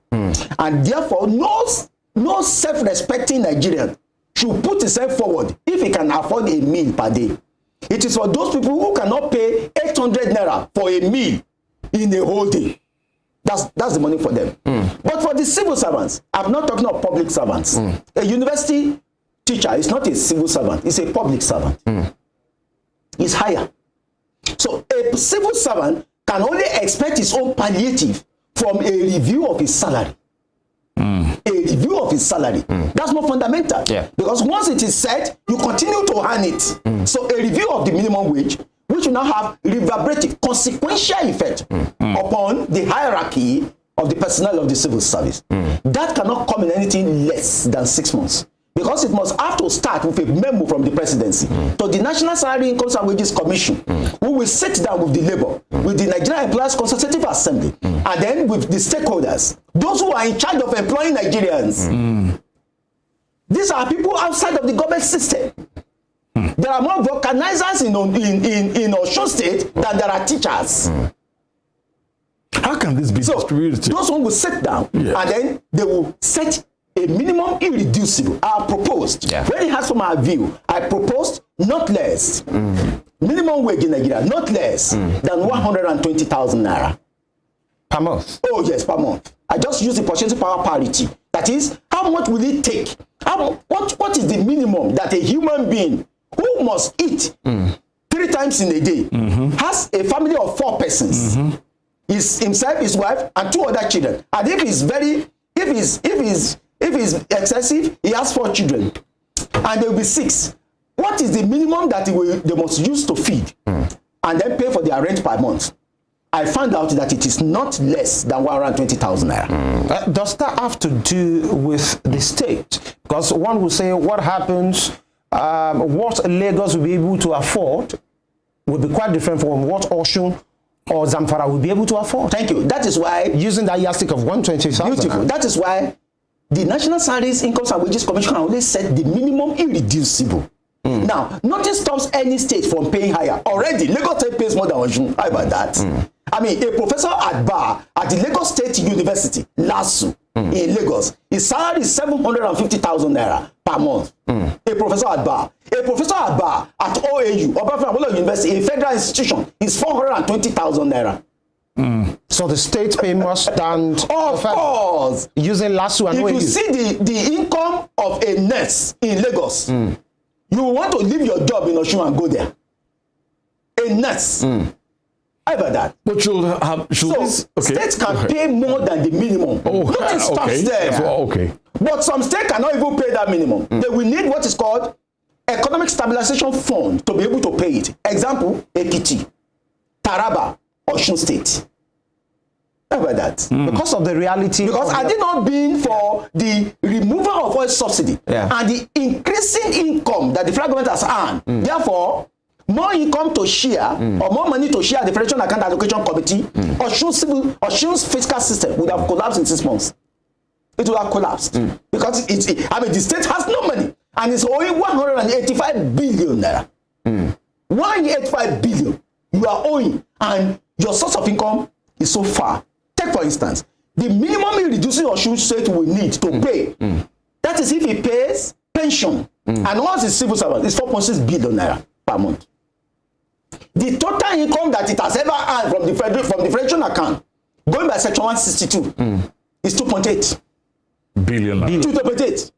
And therefore, no self-respecting Nigerian should put himself forward if he can afford a meal per day. It is for those people who cannot pay 800 naira for a meal in a whole day. That's the money for them. But for the civil servants, I'm not talking of public servants. A university teacher is not a civil servant, it's a public servant. It's higher. So a civil servant can only expect his own palliative from a review of his salary. A review of his salary. That's more fundamental. Yeah. Because once it is set, you continue to earn it. So a review of the minimum wage, which will now have reverberative, consequential effect upon the hierarchy of the personnel of the civil service. That cannot come in anything less than 6 months. Because it must have to start with a memo from the presidency to the National Salary, Incomes and Wages Commission, who will sit down with the labor, with the Nigerian Employers Consultative Assembly, and then with the stakeholders, those who are in charge of employing Nigerians. These are people outside of the government system. There are more vulcanizers in Osun State than there are teachers. How can this be distributed? Those one will sit down and then they will set a minimum irreducible. I proposed. When it has from our view, I proposed not less. Minimum wage in Nigeria, not less than 120,000 naira. Per month? Oh, yes, per month. I just use the purchasing power parity. That is, how much will it take? What is the minimum that a human being who must eat 3 times in a day, has a family of 4 persons, is himself, his wife, and 2 other children. And if he's excessive, he has 4 children, and there will be 6. What is the minimum that they must use to feed, and then pay for their rent per month? I found out that it is not less than 120,000 naira. Does that have to do with the state? Because one will say, what happens? What Lagos will be able to afford will be quite different from what Osun or Zamfara will be able to afford. Thank you. That is why, using that yardstick of 120,000. Beautiful. That is why the National Salaries, Incomes and Wages Commission can only set the minimum irreducible. Now, nothing stops any state from paying higher. Already, Lagos State pays more than Osun. How about that? I mean, a professor at bar at the Lagos State University, LASU, in Lagos, his salary is 750,000 naira per month. A professor at bar. A professor at bar at OAU, Obafemi University, a federal institution, is 420,000 naira. So the state pay more than... Of course. Using LASU and OAU. If you see the income of a nurse in Lagos, you want to leave your job in Osun and go there. A nurse. How about that? But states can pay more than the minimum. Nothing stops there. But some states cannot even pay that minimum. They will need what is called Economic Stabilization Fund to be able to pay it. Example, Ekiti, Taraba, Osun State. How about that? Because of the reality. Because had it not been for the removal of oil subsidy and the increasing income that the federal government has earned, therefore, more income to share or more money to share the Federation Account Allocation Committee, Osun's fiscal system would have collapsed in 6 months. It would have collapsed because the state has no money and it's owing 185 billion naira. 185 billion you are owing, and your source of income is so far. Take for instance, the minimum reducing Osun state will need to pay. That is if he pays pension and once his civil servant is 4.6 billion naira per month. The total income that it has ever earned from the federation account, going by section 162, is 2.8 billion. 2.8.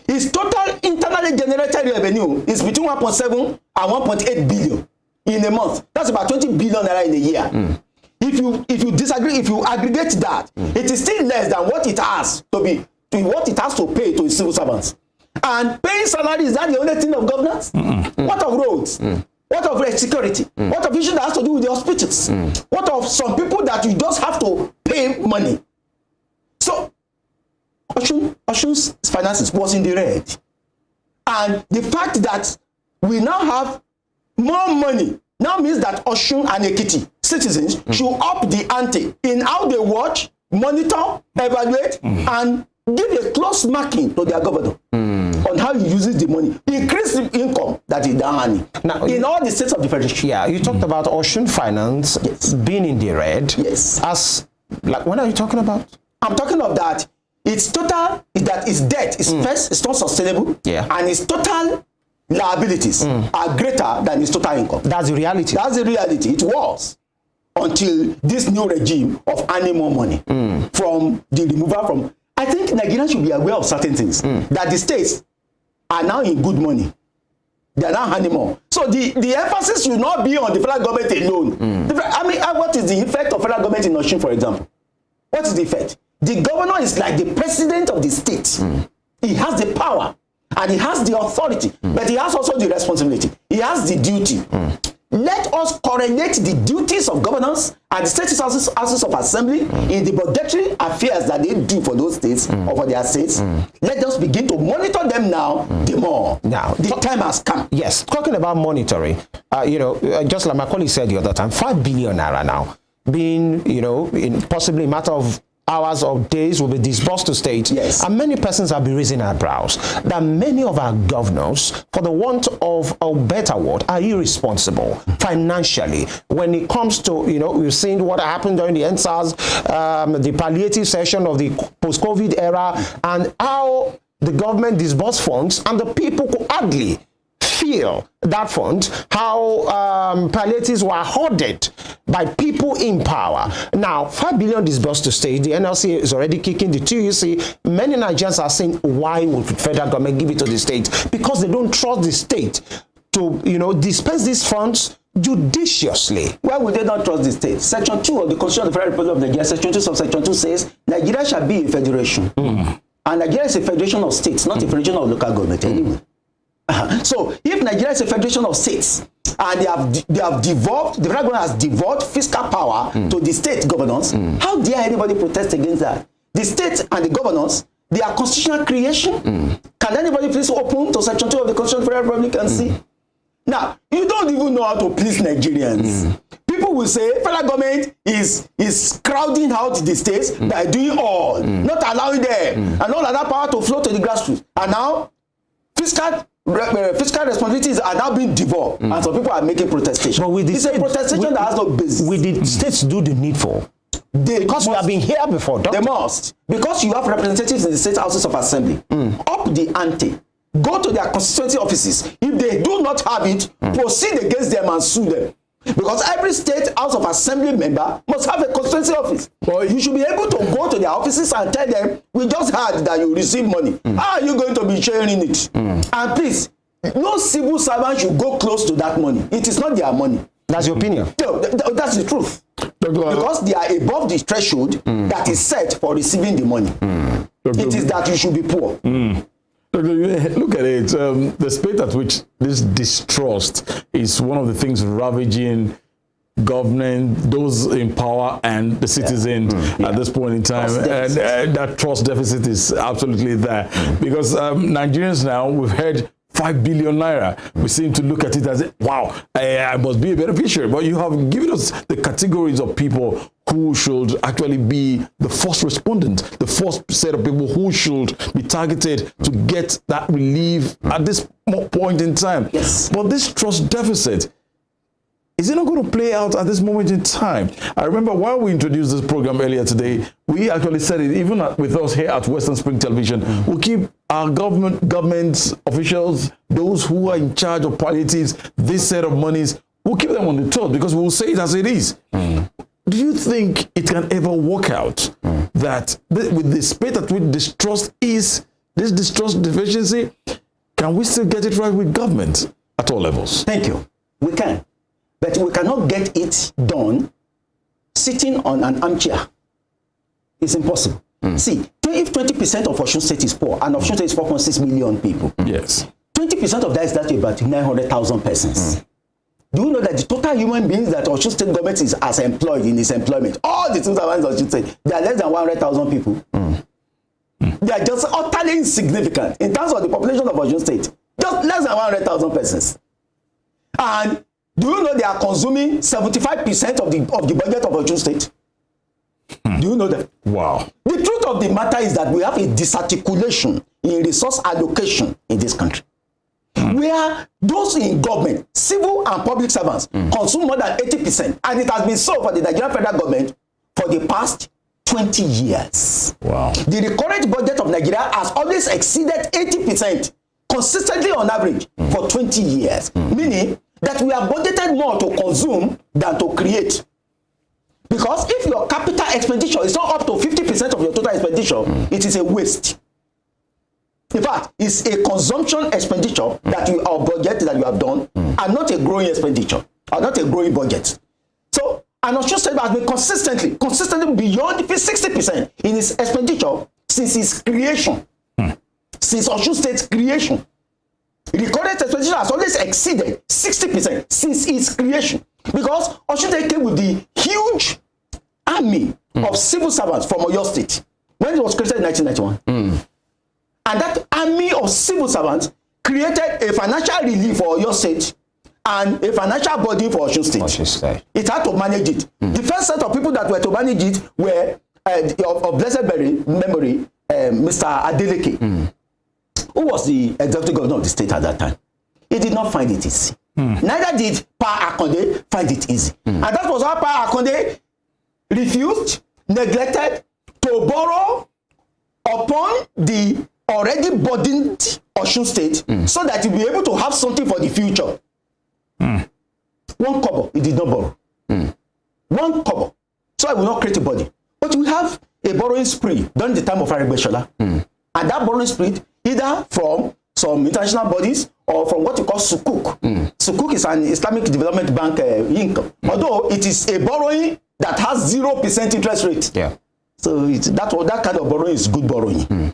His total internally generated revenue is between 1.7 and 1.8 billion in a month. That's about 20 billion naira in a year. If you disagree, if you aggregate that, it is still less than what it has to be, what it has to pay to his civil servants. And paying salary, is that the only thing of governance? What of roads? What of security? What of issues that has to do with the hospitals? What of some people that you just have to pay money? So Osun's finances was in the red. And the fact that we now have more money now means that Osun and Ekiti citizens should up the ante in how they watch, monitor, evaluate, and give a close marking to their governor on how he uses the money. Increase the income that is earning now, in all the states of the federation. Yeah, you talked about Osun finance being in the red. Yes. As, like, what are you talking about? I'm talking of that. Its total is that its debt is first, it's not sustainable, and its total liabilities are greater than its total income. That's the reality. That's the reality. It was until this new regime of earning more money from the removal from. I think Nigerians should be aware of certain things that the states are now in good money. They are now earning more. So the emphasis should not be on the federal government alone. What is the effect of federal government in Osun, for example? What is the effect? The governor is like the president of the state. He has the power and he has the authority, but he has also the responsibility. He has the duty. Let us correlate the duties of governors and the state houses of assembly in the budgetary affairs that they do for those states or for their states. Let us begin to monitor them now the more. Now, the time has come. Yes, talking about monitoring, just like my colleague said the other time, 5 billion naira now being, in possibly a matter of hours or days will be disbursed to states. Yes. And many persons have been raising eyebrows that many of our governors, for the want of a better word, are irresponsible financially. When it comes to, we've seen what happened during the NSAS, the palliative session of the post-COVID era, and how the government disbursed funds and the people could hardly feel that fund, how palliatives were hoarded by people in power. Now, 5 billion disbursed to state. The NLC is already kicking the TUC. Many Nigerians are saying, why would the federal government give it to the state? Because they don't trust the state to, dispense these funds judiciously. Why would they not trust the state? Section 2 of the Constitution of the Federal Republic of Nigeria, Section 2 subsection 2 says, Nigeria shall be a federation. And Nigeria is a federation of states, not a federation of local government anyway. So if Nigeria is a federation of states and they have devolved, the federal government has devolved fiscal power to the state governors, how dare anybody protest against that? The state and the governors, they are constitutional creation. Can anybody please open to section 2 of the Constitution of the Federal Republic and see? Now, you don't even know how to please Nigerians. People will say federal government is crowding out the states by doing all, not allowing them, and all of that power to flow to the grassroots. And now, fiscal responsibilities are now being devolved, and some people are making protestation. But with it's a protestation that has no basis. Will the states do the needful? Because we have been here before, Doctor. They must. Because you have representatives in the state houses of assembly. Up the ante. Go to their constituency offices. If they do not have it, proceed against them and sue them. Because every state house of assembly member must have a constituency office. Well, you should be able to go to their offices and tell them, we just heard that you receive money. How are you going to be sharing it? And please, no civil servant should go close to that money. It is not their money. That's your opinion? No, that's the truth. Because they are above the threshold that is set for receiving the money. It is that you should be poor. Look at it. The speed at which this distrust is one of the things ravaging government, those in power, and the citizens at this point in time. And that trust deficit is absolutely there. Because Nigerians now, we've heard 5 billion naira. We seem to look at it as, wow, I must be a beneficiary. But you have given us the categories of people who should actually be the first respondent, the first set of people who should be targeted to get that relief at this point in time. Yes. But this trust deficit, is it not going to play out at this moment in time? I remember while we introduced this program earlier today, we actually said it, even with us here at Western Spring Television, we'll keep our government officials, those who are in charge of palliatives, this set of monies, we'll keep them on the toes because we'll say it as it is. Do you think it can ever work out that with the space at which distrust is, this distrust deficiency, can we still get it right with government at all levels? Thank you. We can. But we cannot get it done sitting on an armchair. It's impossible. See, if 20% of Osun State is poor, and Osun State is 4.6 million people, yes, 20% of that is that about 900,000 persons. Do you know that the total human beings that Osun State government is as employed in its employment, all the 2,000 Osun State, they are less than 100,000 people. They are just utterly insignificant in terms of the population of Osun State. Just less than 100,000 persons. And do you know they are consuming 75% of the budget of Osun State? Do you know that? Wow. The truth of the matter is that we have a disarticulation in resource allocation in this country. Where those in government, civil and public servants, consume more than 80%. And it has been so for the Nigerian federal government for the past 20 years. Wow. The recurrent budget of Nigeria has always exceeded 80% consistently on average for 20 years. Meaning that we have budgeted more to consume than to create. Because if your capital expenditure is not up to 50% of your total expenditure, it is a waste. In fact, it's a consumption expenditure that you are budget that you have done, and not a growing expenditure, or not a growing budget. So, and Osun State has been consistently beyond 60% in its expenditure since its creation. Since Osun State's creation. Recorded expenditure has always exceeded 60% since its creation. Because Osun State came with the huge army of civil servants from Oyo State when it was created in 1991. And that army of civil servants created a financial relief for Oyo State and a financial body for Osun State. It had to manage it. The first set of people that were to manage it were of blessed memory, Mr. Adeleke, who was the executive governor of the state at that time. He did not find it easy. Neither did Pa Akonde find it easy. And that was how Pa Akonde refused, neglected to borrow upon the already burdened Osun State so that he will be able to have something for the future. One kobo, he did not borrow. One kobo. So I will not create a body. But we have a borrowing spree during the time of Aregbesola. And that borrowing spree, either from some international bodies or from what you call Sukuk. Sukuk is an Islamic Development Bank income. Although it is a borrowing that has 0% interest rate. Yeah. So that kind of borrowing is good borrowing.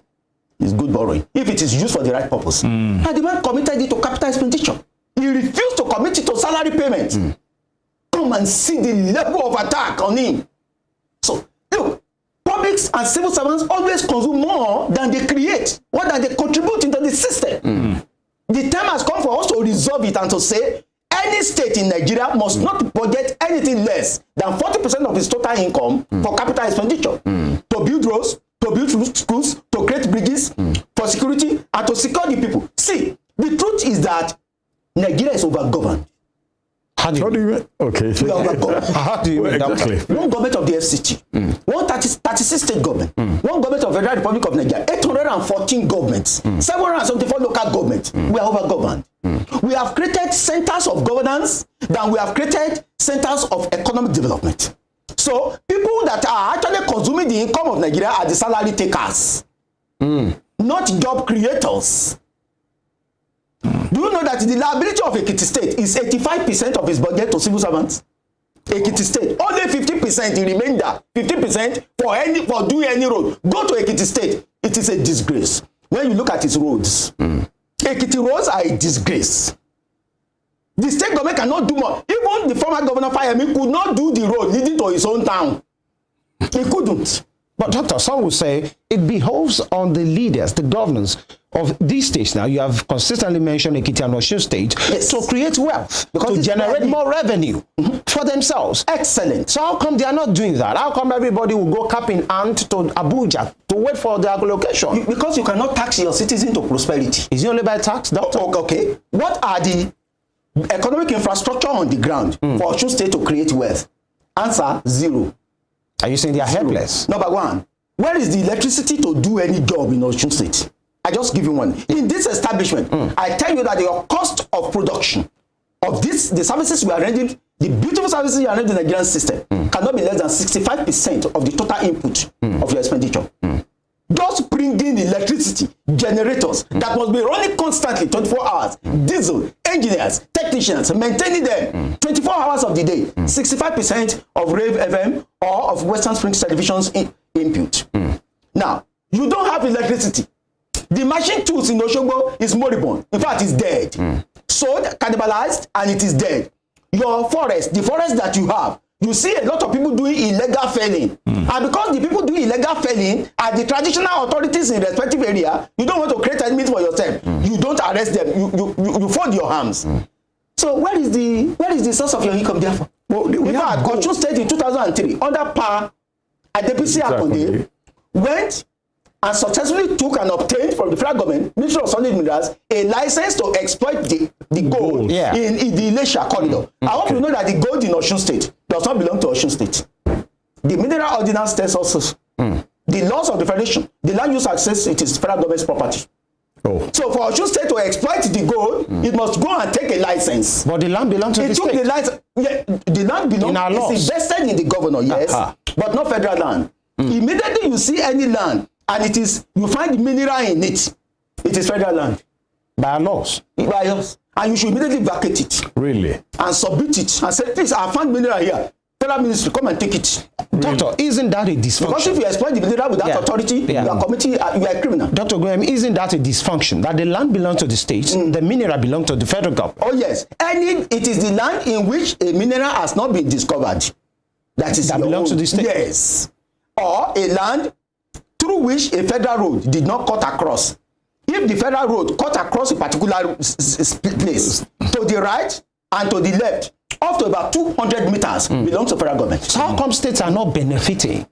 It's good borrowing if it is used for the right purpose. And the man committed it to capital expenditure. He refused to commit it to salary payment. Come and see the level of attack on him. So look, publics and civil servants always consume more than they create, more than they contribute into the system. The time has come for us to resolve it and to say any state in Nigeria must not budget anything less than 40% of its total income for capital expenditure to build roads, to build schools, to create bridges, for security, and to secure the people. See, the truth is that Nigeria is overgoverned. How do you okay. We are overgoverned. How do you exactly? One government of the FCT, 36 state government, one government of the Federal Republic of Nigeria, 814 governments, 774 local governments. We are overgoverned. We have created centers of governance, then we have created centers of economic development. So people that are actually consuming the income of Nigeria are the salary takers, not job creators. Do you know that the liability of Ekiti State is 85% of its budget to civil servants? Ekiti State, only 50%, the remainder, 50% for doing any road. Go to Ekiti State, it is a disgrace. When you look at its roads, Ekiti roads are a disgrace. The state government cannot do more. Even the former governor FEMI could not do the road leading to his own town. He couldn't. But Doctor, some would say it behoves on the leaders, the governors of these states now, you have consistently mentioned Ekiti and Osun State, yes, to create wealth, because to generate more revenue for themselves. Excellent. So how come they are not doing that? How come everybody will go cap in hand to Abuja to wait for their allocation? Because you cannot tax your citizen to prosperity. Is it only by tax, Doctor? Okay. What are the economic infrastructure on the ground for Osun State to create wealth? Answer, zero. Are you saying they are helpless? Number one, where is the electricity to do any job in Osun State? I just give you one. In this establishment, I tell you that your cost of production of this, the services we are rendering, the beautiful services you are rendering in the Nigerian system, cannot be less than 65% of the total input of your expenditure. Just bringing electricity, generators that must be running constantly 24 hours, diesel, engineers, technicians, maintaining them 24 hours of the day, 65% of Rave FM or of Western Springs Television's input. Now, you don't have electricity. The machine tools in Osogbo is moribund. In fact, it's dead. Sold, cannibalized, and it is dead. Your forest, the forest that you have, you see a lot of people doing illegal felling. And because the people doing illegal felling are the traditional authorities in respective area, you don't want to create enemies for yourself. You don't arrest them. You fold your arms. So where is the source of your income therefore? Well, in fact, Osun State in 2003, under PA, Adetunji Akonde went and successfully took and obtained from the federal government, Ministry of Solid Minerals, a license to exploit the gold in the Ile-Ife corridor. I want you to know that the gold in Osun State does not belong to Osun State. The Mineral Ordinance tells us the laws of the Federation, the land use access, it is federal government's property. So for Osun State to exploit the gold, it must go and take a license. But the land belongs to the state. The license. Yeah, the land belongs. It's invested in the governor, yes, but not federal land. Immediately you see any land, and it is, you find the mineral in it, it is federal land. By laws. By laws. And you should immediately vacate it. Really? And submit it and say, please, I found mineral here. Federal ministry, come and take it. Really? Doctor, isn't that a dysfunction? Because if you exploit the mineral without authority, you are committing, you are a criminal. Dr. Ogunyemi, isn't that a dysfunction? That the land belongs to the states, the mineral belongs to the federal government? Oh yes. It is the land in which a mineral has not been discovered. That belongs to the state? Yes. Or a land through which a federal road did not cut across. If the federal road cut across a particular place, to the right and to the left, up to about 200 meters belongs to federal government. So how come states are not benefiting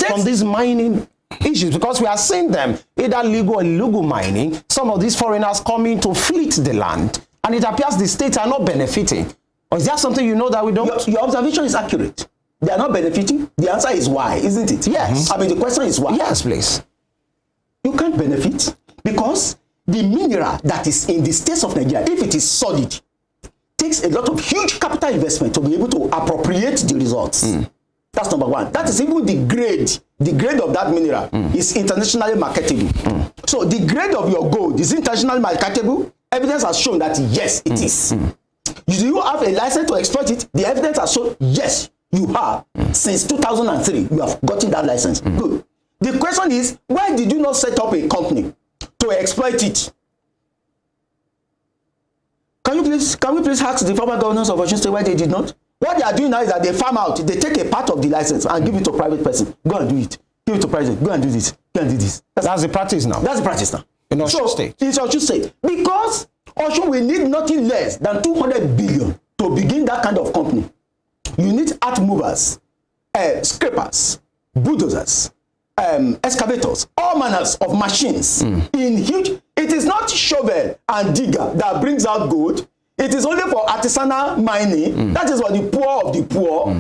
from these mining issues? Because we are seeing them, either legal or illegal mining, some of these foreigners coming to fleet the land, and it appears the states are not benefiting. Or is that something you know that we don't? Your observation is accurate. They are not benefiting. The answer is why, isn't it? Yes. I mean, the question is why. Yes, please. You can't benefit because the mineral that is in the states of Nigeria, if it is solid, takes a lot of huge capital investment to be able to appropriate the results. That's number one. That is even the grade of that mineral is internationally marketable. So the grade of your gold is internationally marketable. Evidence has shown that yes, it is. Do you have a license to exploit it? The evidence has shown yes, you have. Since 2003, you have gotten that license. Good. The question is, why did you not set up a company to exploit it? Can we please ask the former governors of Osun State why they did not? What they are doing now is that they farm out, they take a part of the license and give it to a private person. Go and do it. Give it to private. Go and do this. Go and do this. That's the practice now. That's the practice now. In Osun State. It's Osun State. Because Osun will need nothing less than 200 billion to begin that kind of company. You need earth movers, scrapers, bulldozers, excavators, all manners of machines in huge. It is not shovel and digger that brings out gold. It is only for artisanal mining. That is for the poor of the poor.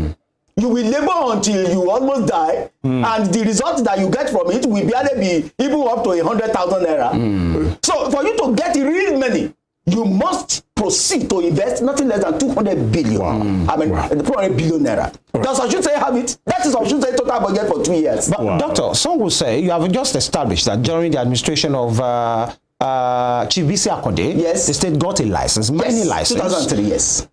You will labor until you almost die, and the result that you get from it will barely be even up to 100,000 naira. So for you to get real money, you must proceed to invest nothing less than 200 billion. I mean, 200 billion naira. Does Osun State have it? That is Osun State total budget for 2 years. But Doctor, some will say you have just established that during the administration of Chief Bisi Akande, yes, the state got a license, many licenses. 2003, yes.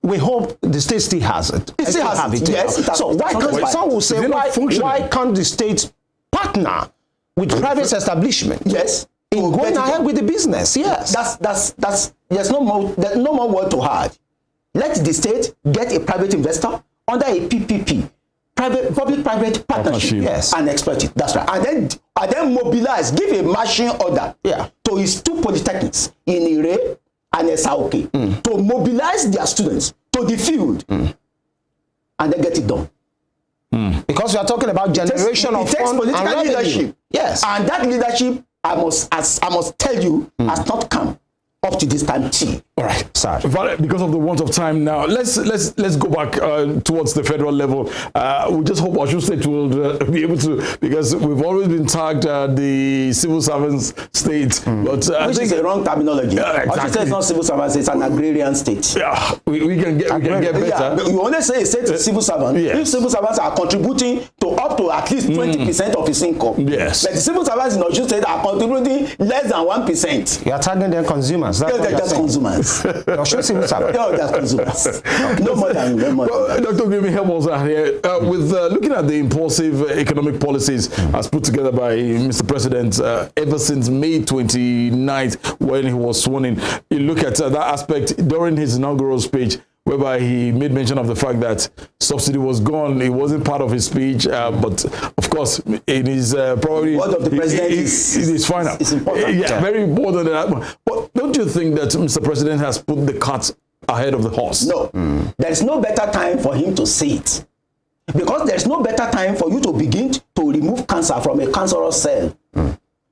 We hope the state still has it. It still has it. Yes. So why can't some will say why can't the state partner with private establishment? Yes. In going ahead with the business. Yes. That's there's no more word to add. Let the state get a private investor under a PPP, public-private partnership, yes, and exploit it. That's right. And then mobilize, give a marching order, to his 2 polytechnics in Ile-Ife and Saoke to mobilize their students to the field and then get it done. Because we are talking about generation of fund political and leadership. Yes. And that leadership, I must tell you, has not come up to this time. All right, sir. Because of the want of time now, let's go back towards the federal level. We just hope Osun State will be able to, because we've always been tagged the civil servants state, but which is the wrong terminology. Exactly. Osun State is not civil servants; it's an agrarian state. Yeah, we can get better. Yeah, you only say a state is civil servant if civil servants are contributing to up to at least 20% of his income. Yes, but the civil servants in Osun State are contributing less than 1%. You are tagging them consumers. They're just consumers. No, that's consumers. No more than. Dr. Ogunyemi, help us out here with looking at the impulsive economic policies as put together by Mr. President ever since May 29th when he was sworn in. You look at that aspect during his inaugural speech, whereby he made mention of the fact that subsidy was gone. It wasn't part of his speech, but of course, it is probably word of the president is final. It's important. Yeah, very important. But don't you think that Mr. President has put the cart ahead of the horse? No, there is no better time for him to say it, because there is no better time for you to begin to remove cancer from a cancerous cell.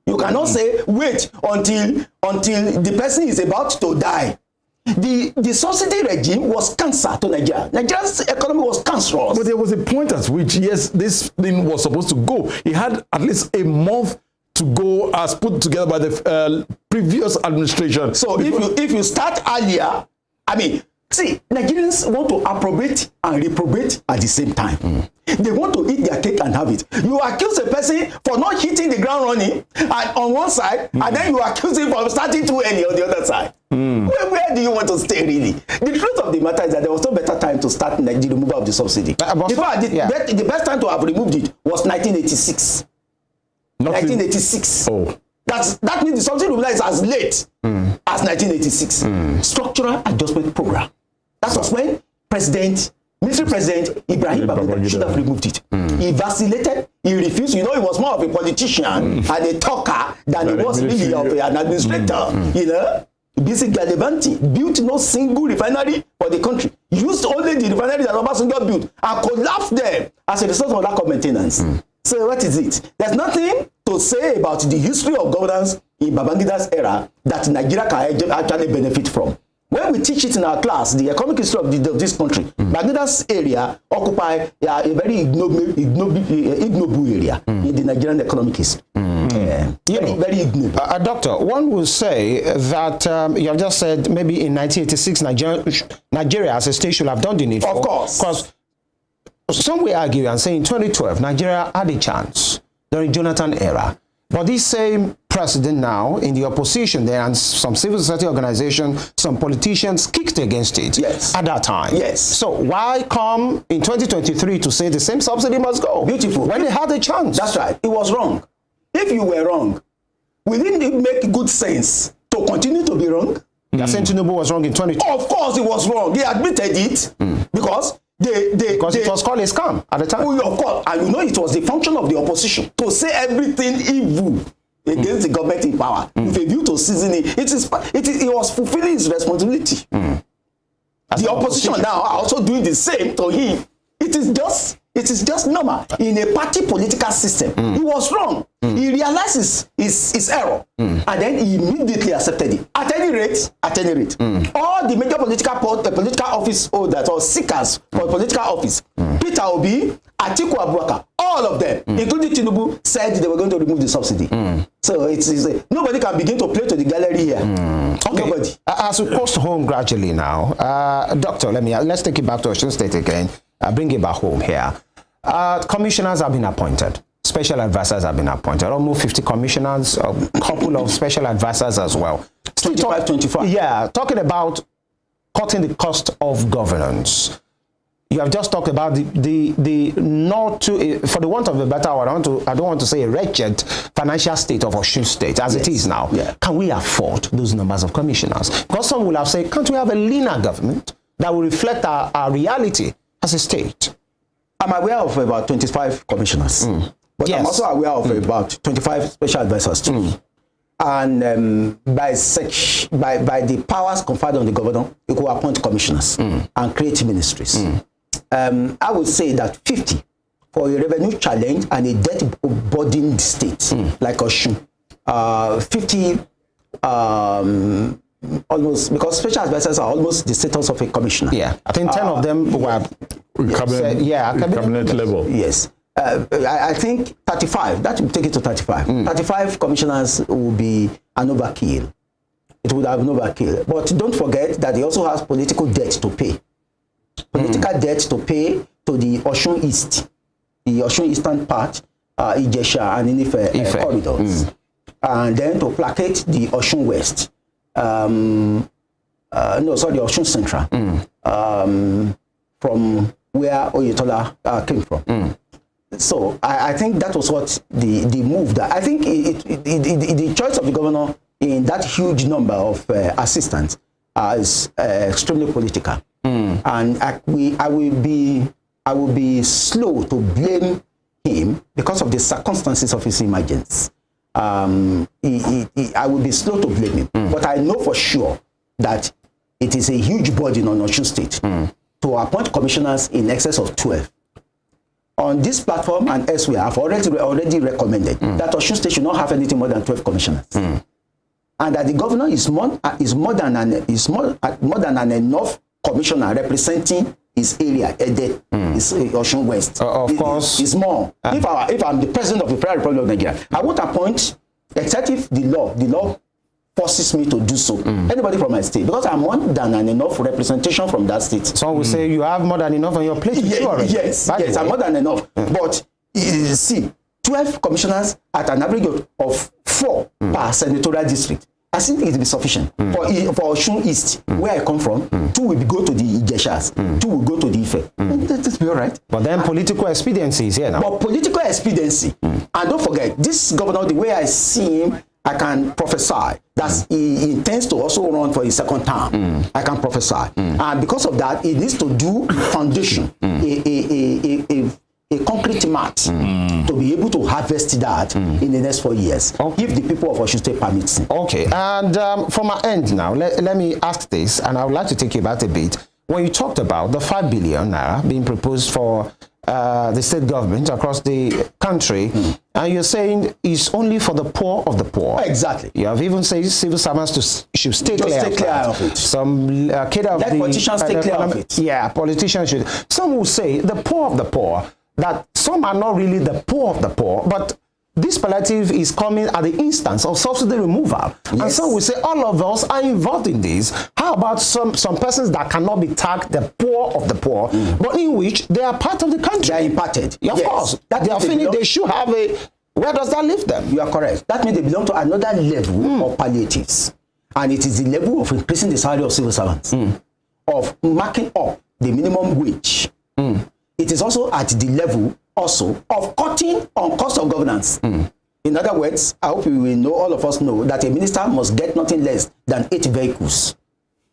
You cannot say wait until the person is about to die. The subsidy regime was cancer to Nigeria. Nigeria's economy was cancerous. But there was a point at which, yes, this thing was supposed to go. He had at least a month to go as put together by the previous administration. So if you start earlier, I mean, see, Nigerians want to approbate and reprobate at the same time. They want to eat their cake and have it. You accuse a person for not hitting the ground running and on one side, and then you accuse him for starting too early on the other side. Where do you want to stay, really? The truth of the matter is that there was no better time to start the removal of the subsidy. In fact, the best time to have removed it was 1986. 1986. Oh. That means the subsidy removal is as late as 1986. Structural adjustment program. That was when military president Ibrahim Babangida should have removed it. He vacillated, he refused. You know, he was more of a politician and a talker than he was really of an administrator. You know, Basic Galivanti built no single refinery for the country. Used only the refinery that Obasanjo built and collapsed them as a result of lack of maintenance. So what is it? There's nothing to say about the history of governance in Babangida's era that Nigeria can actually benefit from. When we teach it in our class, the economic history of this country, Babangida's area occupy a very ignoble area in the Nigerian economic history. Very ignoble. Doctor, one will say that you have just said maybe in 1986 Nigeria as a state should have done the needful. Of course. Because some will argue and say in 2012 Nigeria had a chance during Jonathan era. But this same president now in the opposition there and some civil society organizations, some politicians kicked against it at that time. Yes. So why come in 2023 to say the same subsidy must go? Beautiful. When they had a chance. That's right. It was wrong. If you were wrong, wouldn't it make good sense to continue to be wrong? You're saying Tinubu was wrong in 2012. Of course he was wrong. He admitted it because it was called a scam at the time. Of course, and you know it was the function of the opposition to say everything evil against the government in power with a view to season it. It was fulfilling his responsibility. The opposition now are also doing the same to him. It is just normal in a party political system. He was wrong. He realizes his error, and then he immediately accepted it. At any rate, all the major political office holders or seekers for political office, Peter Obi, Atiku Abubakar, all of them, including Tinubu, said they were going to remove the subsidy. So nobody can begin to play to the gallery here. Okay. Nobody. As we post home gradually now, Doctor, let's take it back to Osun State again. Bring it back home here. Commissioners have been appointed. Special advisors have been appointed. Almost 50 commissioners, a couple of special advisors as well. 25. Yeah, talking about cutting the cost of governance. You have just talked about the not to, for the want of a better word, I don't want to say a wretched financial state of Osun State as it is now. Yeah. Can we afford those numbers of commissioners? Because some will have said, can't we have a leaner government that will reflect our reality as a state? I'm aware of about 25 commissioners, but I'm also aware of about 25 special advisors too. And by the powers conferred on the governor, you could appoint commissioners and create ministries. I would say that 50 for a revenue challenge and a debt-burdened state like Osun. 50 almost, because special advisors are almost the status of a commissioner. Yeah, I think 10 of them were cabinet level. Yes. I think 35, that will take it to 35. 35 commissioners will be an overkill. It would have an overkill. But don't forget that he also has political debt to pay. Political debt to pay to the Osun East, the Osun Eastern part, Ijesha and Ile-Ife corridors. And then to placate the Osun West. The Osun Central. From where Oyetola came from. So I think that was what the move that I think the choice of the governor in that huge number of assistants is extremely political, and I will be slow to blame him because of the circumstances of his emergence. I will be slow to blame him, but I know for sure that it is a huge burden on Osun State to appoint commissioners in excess of 12. On this platform and elsewhere, I've already recommended that Osun State should not have anything more than 12 commissioners, and that the governor is more than an enough commissioner representing his area, Ede, his Osun West. Of course, it's more. If I'm the president of the Federal Republic of Nigeria, I won't appoint except if the law forces me to do so. Anybody from my state, because I'm more than an enough representation from that state. Some will say you have more than enough on your plate. Yes, I'm more than enough. But see, 12 commissioners at an average of 4 per senatorial district. I think it will be sufficient. For Osun East, where I come from, 2 will go to the Ijeshas, 2 will go to the Ife. That will be all right. But then political expediency is here now. But political expediency, and don't forget, this governor, the way I see him, I can prophesy that he intends to also run for his second term. I can prophesy. And because of that, he needs to do foundation, a concrete mat to be able to harvest that in the next 4 years, if the people of Osun State permits it. Okay, and from my end now, let me ask this, and I would like to take you back a bit. When you talked about the 5 billion naira being proposed for the state government across the country, and you're saying it's only for the poor of the poor. Exactly. You have even said civil servants should stay clear of it. Some cater of the politicians stay clear of it. Yeah, politicians should. Some will say the poor of the poor, that some are not really the poor of the poor, but this palliative is coming at the instance of subsidy removal. Yes. And so we say all of us are involved in this. How about some persons that cannot be tagged the poor of the poor, but in which they are part of the country? They are imparted. Yeah, of course. That they are finished, they should have a... Where does that leave them? You are correct. That means they belong to another level of palliatives. And it is the level of increasing the salary of civil servants, of marking up the minimum wage. It is also at the level also of cutting on cost of governance. In other words, I hope you will know, all of us know, that a minister must get nothing less than 8 vehicles.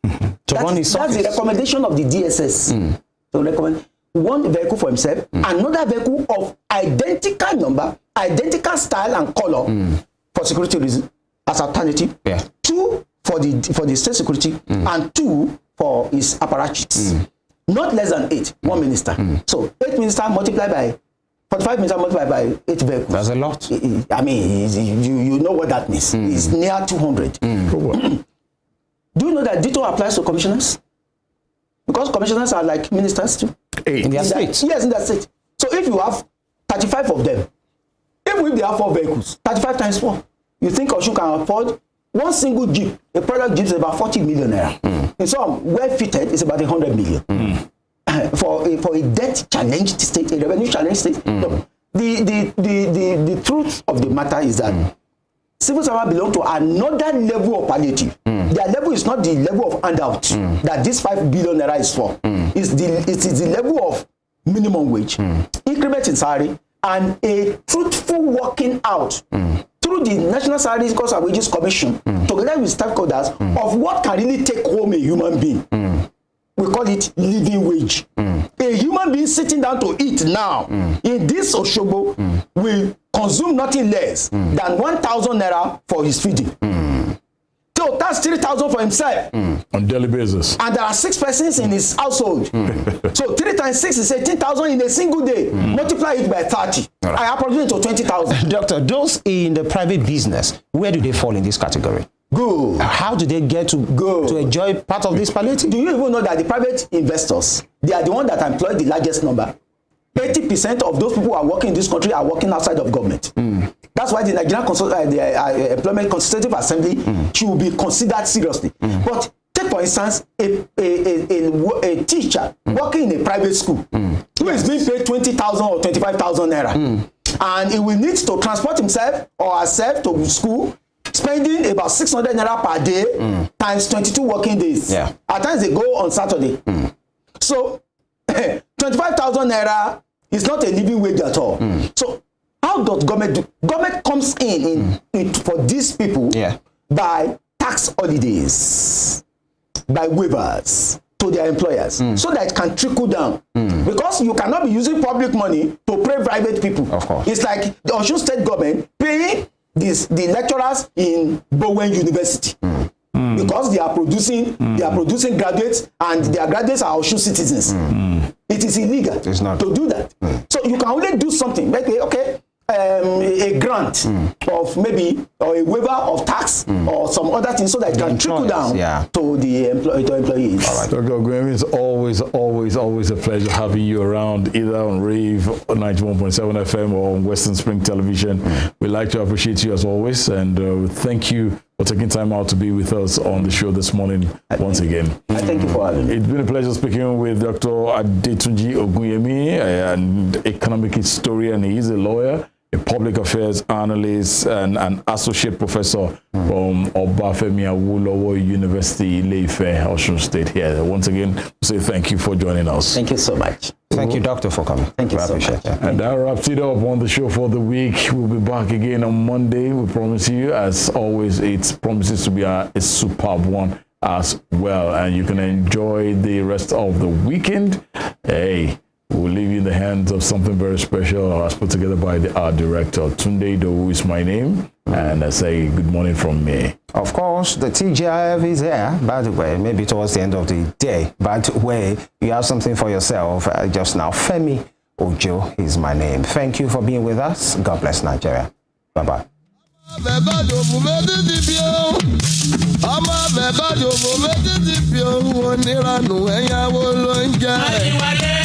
That's the recommendation of the DSS. To recommend 1 vehicle for himself, another vehicle of identical number, identical style and color for security reasons as alternative. 2 for the state security, and 2 for his apparatchiks. Not less than 8, 1 minister. So 8 ministers multiplied by 45 ministers multiplied by 8 vehicles. That's a lot. I mean, you know what that means. It's near 200. Do you know that ditto applies to commissioners? Because commissioners are like ministers too. In their state. Yes, in that state. So if you have 35 of them, even if they have 4 vehicles, 35 times 4, you think Osun can afford 1 single jeep? A product jeep is about 40 million naira. In some well fitted, it's about 100 million. For a debt challenged state, a revenue challenged state. No. The truth of the matter is that civil servants belong to another level of palliative. Their level is not the level of handout that this 5 billion naira is for. It is the level of minimum wage, increment in salary, and a truthful working out through the National Salaries Costs and Wages Commission, together with stakeholders, of what can really take home a human being. We call it living wage. A human being sitting down to eat now in this Osogbo will consume nothing less than 1,000 naira for his feeding. So that's 3,000 for himself. On daily basis. And there are 6 persons in his household. So 3 times 6 is 18,000 in a single day. Multiply it by 30. Right. I approximate to 20,000. Doctor, those in the private business, where do they fall in this category? Good. How do they get to enjoy part of this palliative? Do you even know that the private investors, they are the ones that employ the largest number? 80% of those people who are working in this country are working outside of government. That's why the Nigerian Employment Consultative Assembly should be considered seriously. But take for instance a teacher working in a private school who is being paid 20,000 or 25,000 naira, and he will need to transport himself or herself to school, spending about 600 naira per day times 22 working days. Yeah. At times they go on Saturday. So 25,000 naira is not a living wage at all. So how does government do? Government comes in for these people by tax holidays, by waivers to their employers, so that it can trickle down. Because you cannot be using public money to pay private people. Of course. It's like the Osun State government paying the lecturers in Bowen University. Because they are producing graduates, and their graduates are Osun citizens. It is illegal to do that. So you can only do something, maybe a grant of maybe, or a waiver of tax or some other things, so that it can trickle down to the employees. All right. Dr. Ogunyemi, it's always a pleasure having you around, either on Rave 91.7 FM or on Western Spring Television. We'd like to appreciate you as always, and thank you for taking time out to be with us on the show this morning once again. I thank you for having me. It's been a pleasure speaking with Dr. Adetunji Ogunyemi, an economic historian. He is a lawyer, a public affairs analyst, and an associate professor from Obafemi Awolowo University, Ile-Ife, Osun State here. Once again, we say thank you for joining us. Thank you so much. Thank you, Doctor, for coming. Thank you so much. And that wraps it up on the show for the week. We'll be back again on Monday. We promise you, as always, it promises to be a superb one as well. And you can enjoy the rest of the weekend. Hey, we'll leave you in the hands of something very special as put together by the art director. TUNDE, IDOWU is my name. And I say good morning from me. Of course, the TGIF is here, by the way, maybe towards the end of the day. By the way, you have something for yourself just now. Femi Ojo is my name. Thank you for being with us. God bless Nigeria. Bye-bye. ọmọ bẹ̀bá jòkó méjì ti fi ohun oníranù ẹ̀yàwó ló ń jẹ́.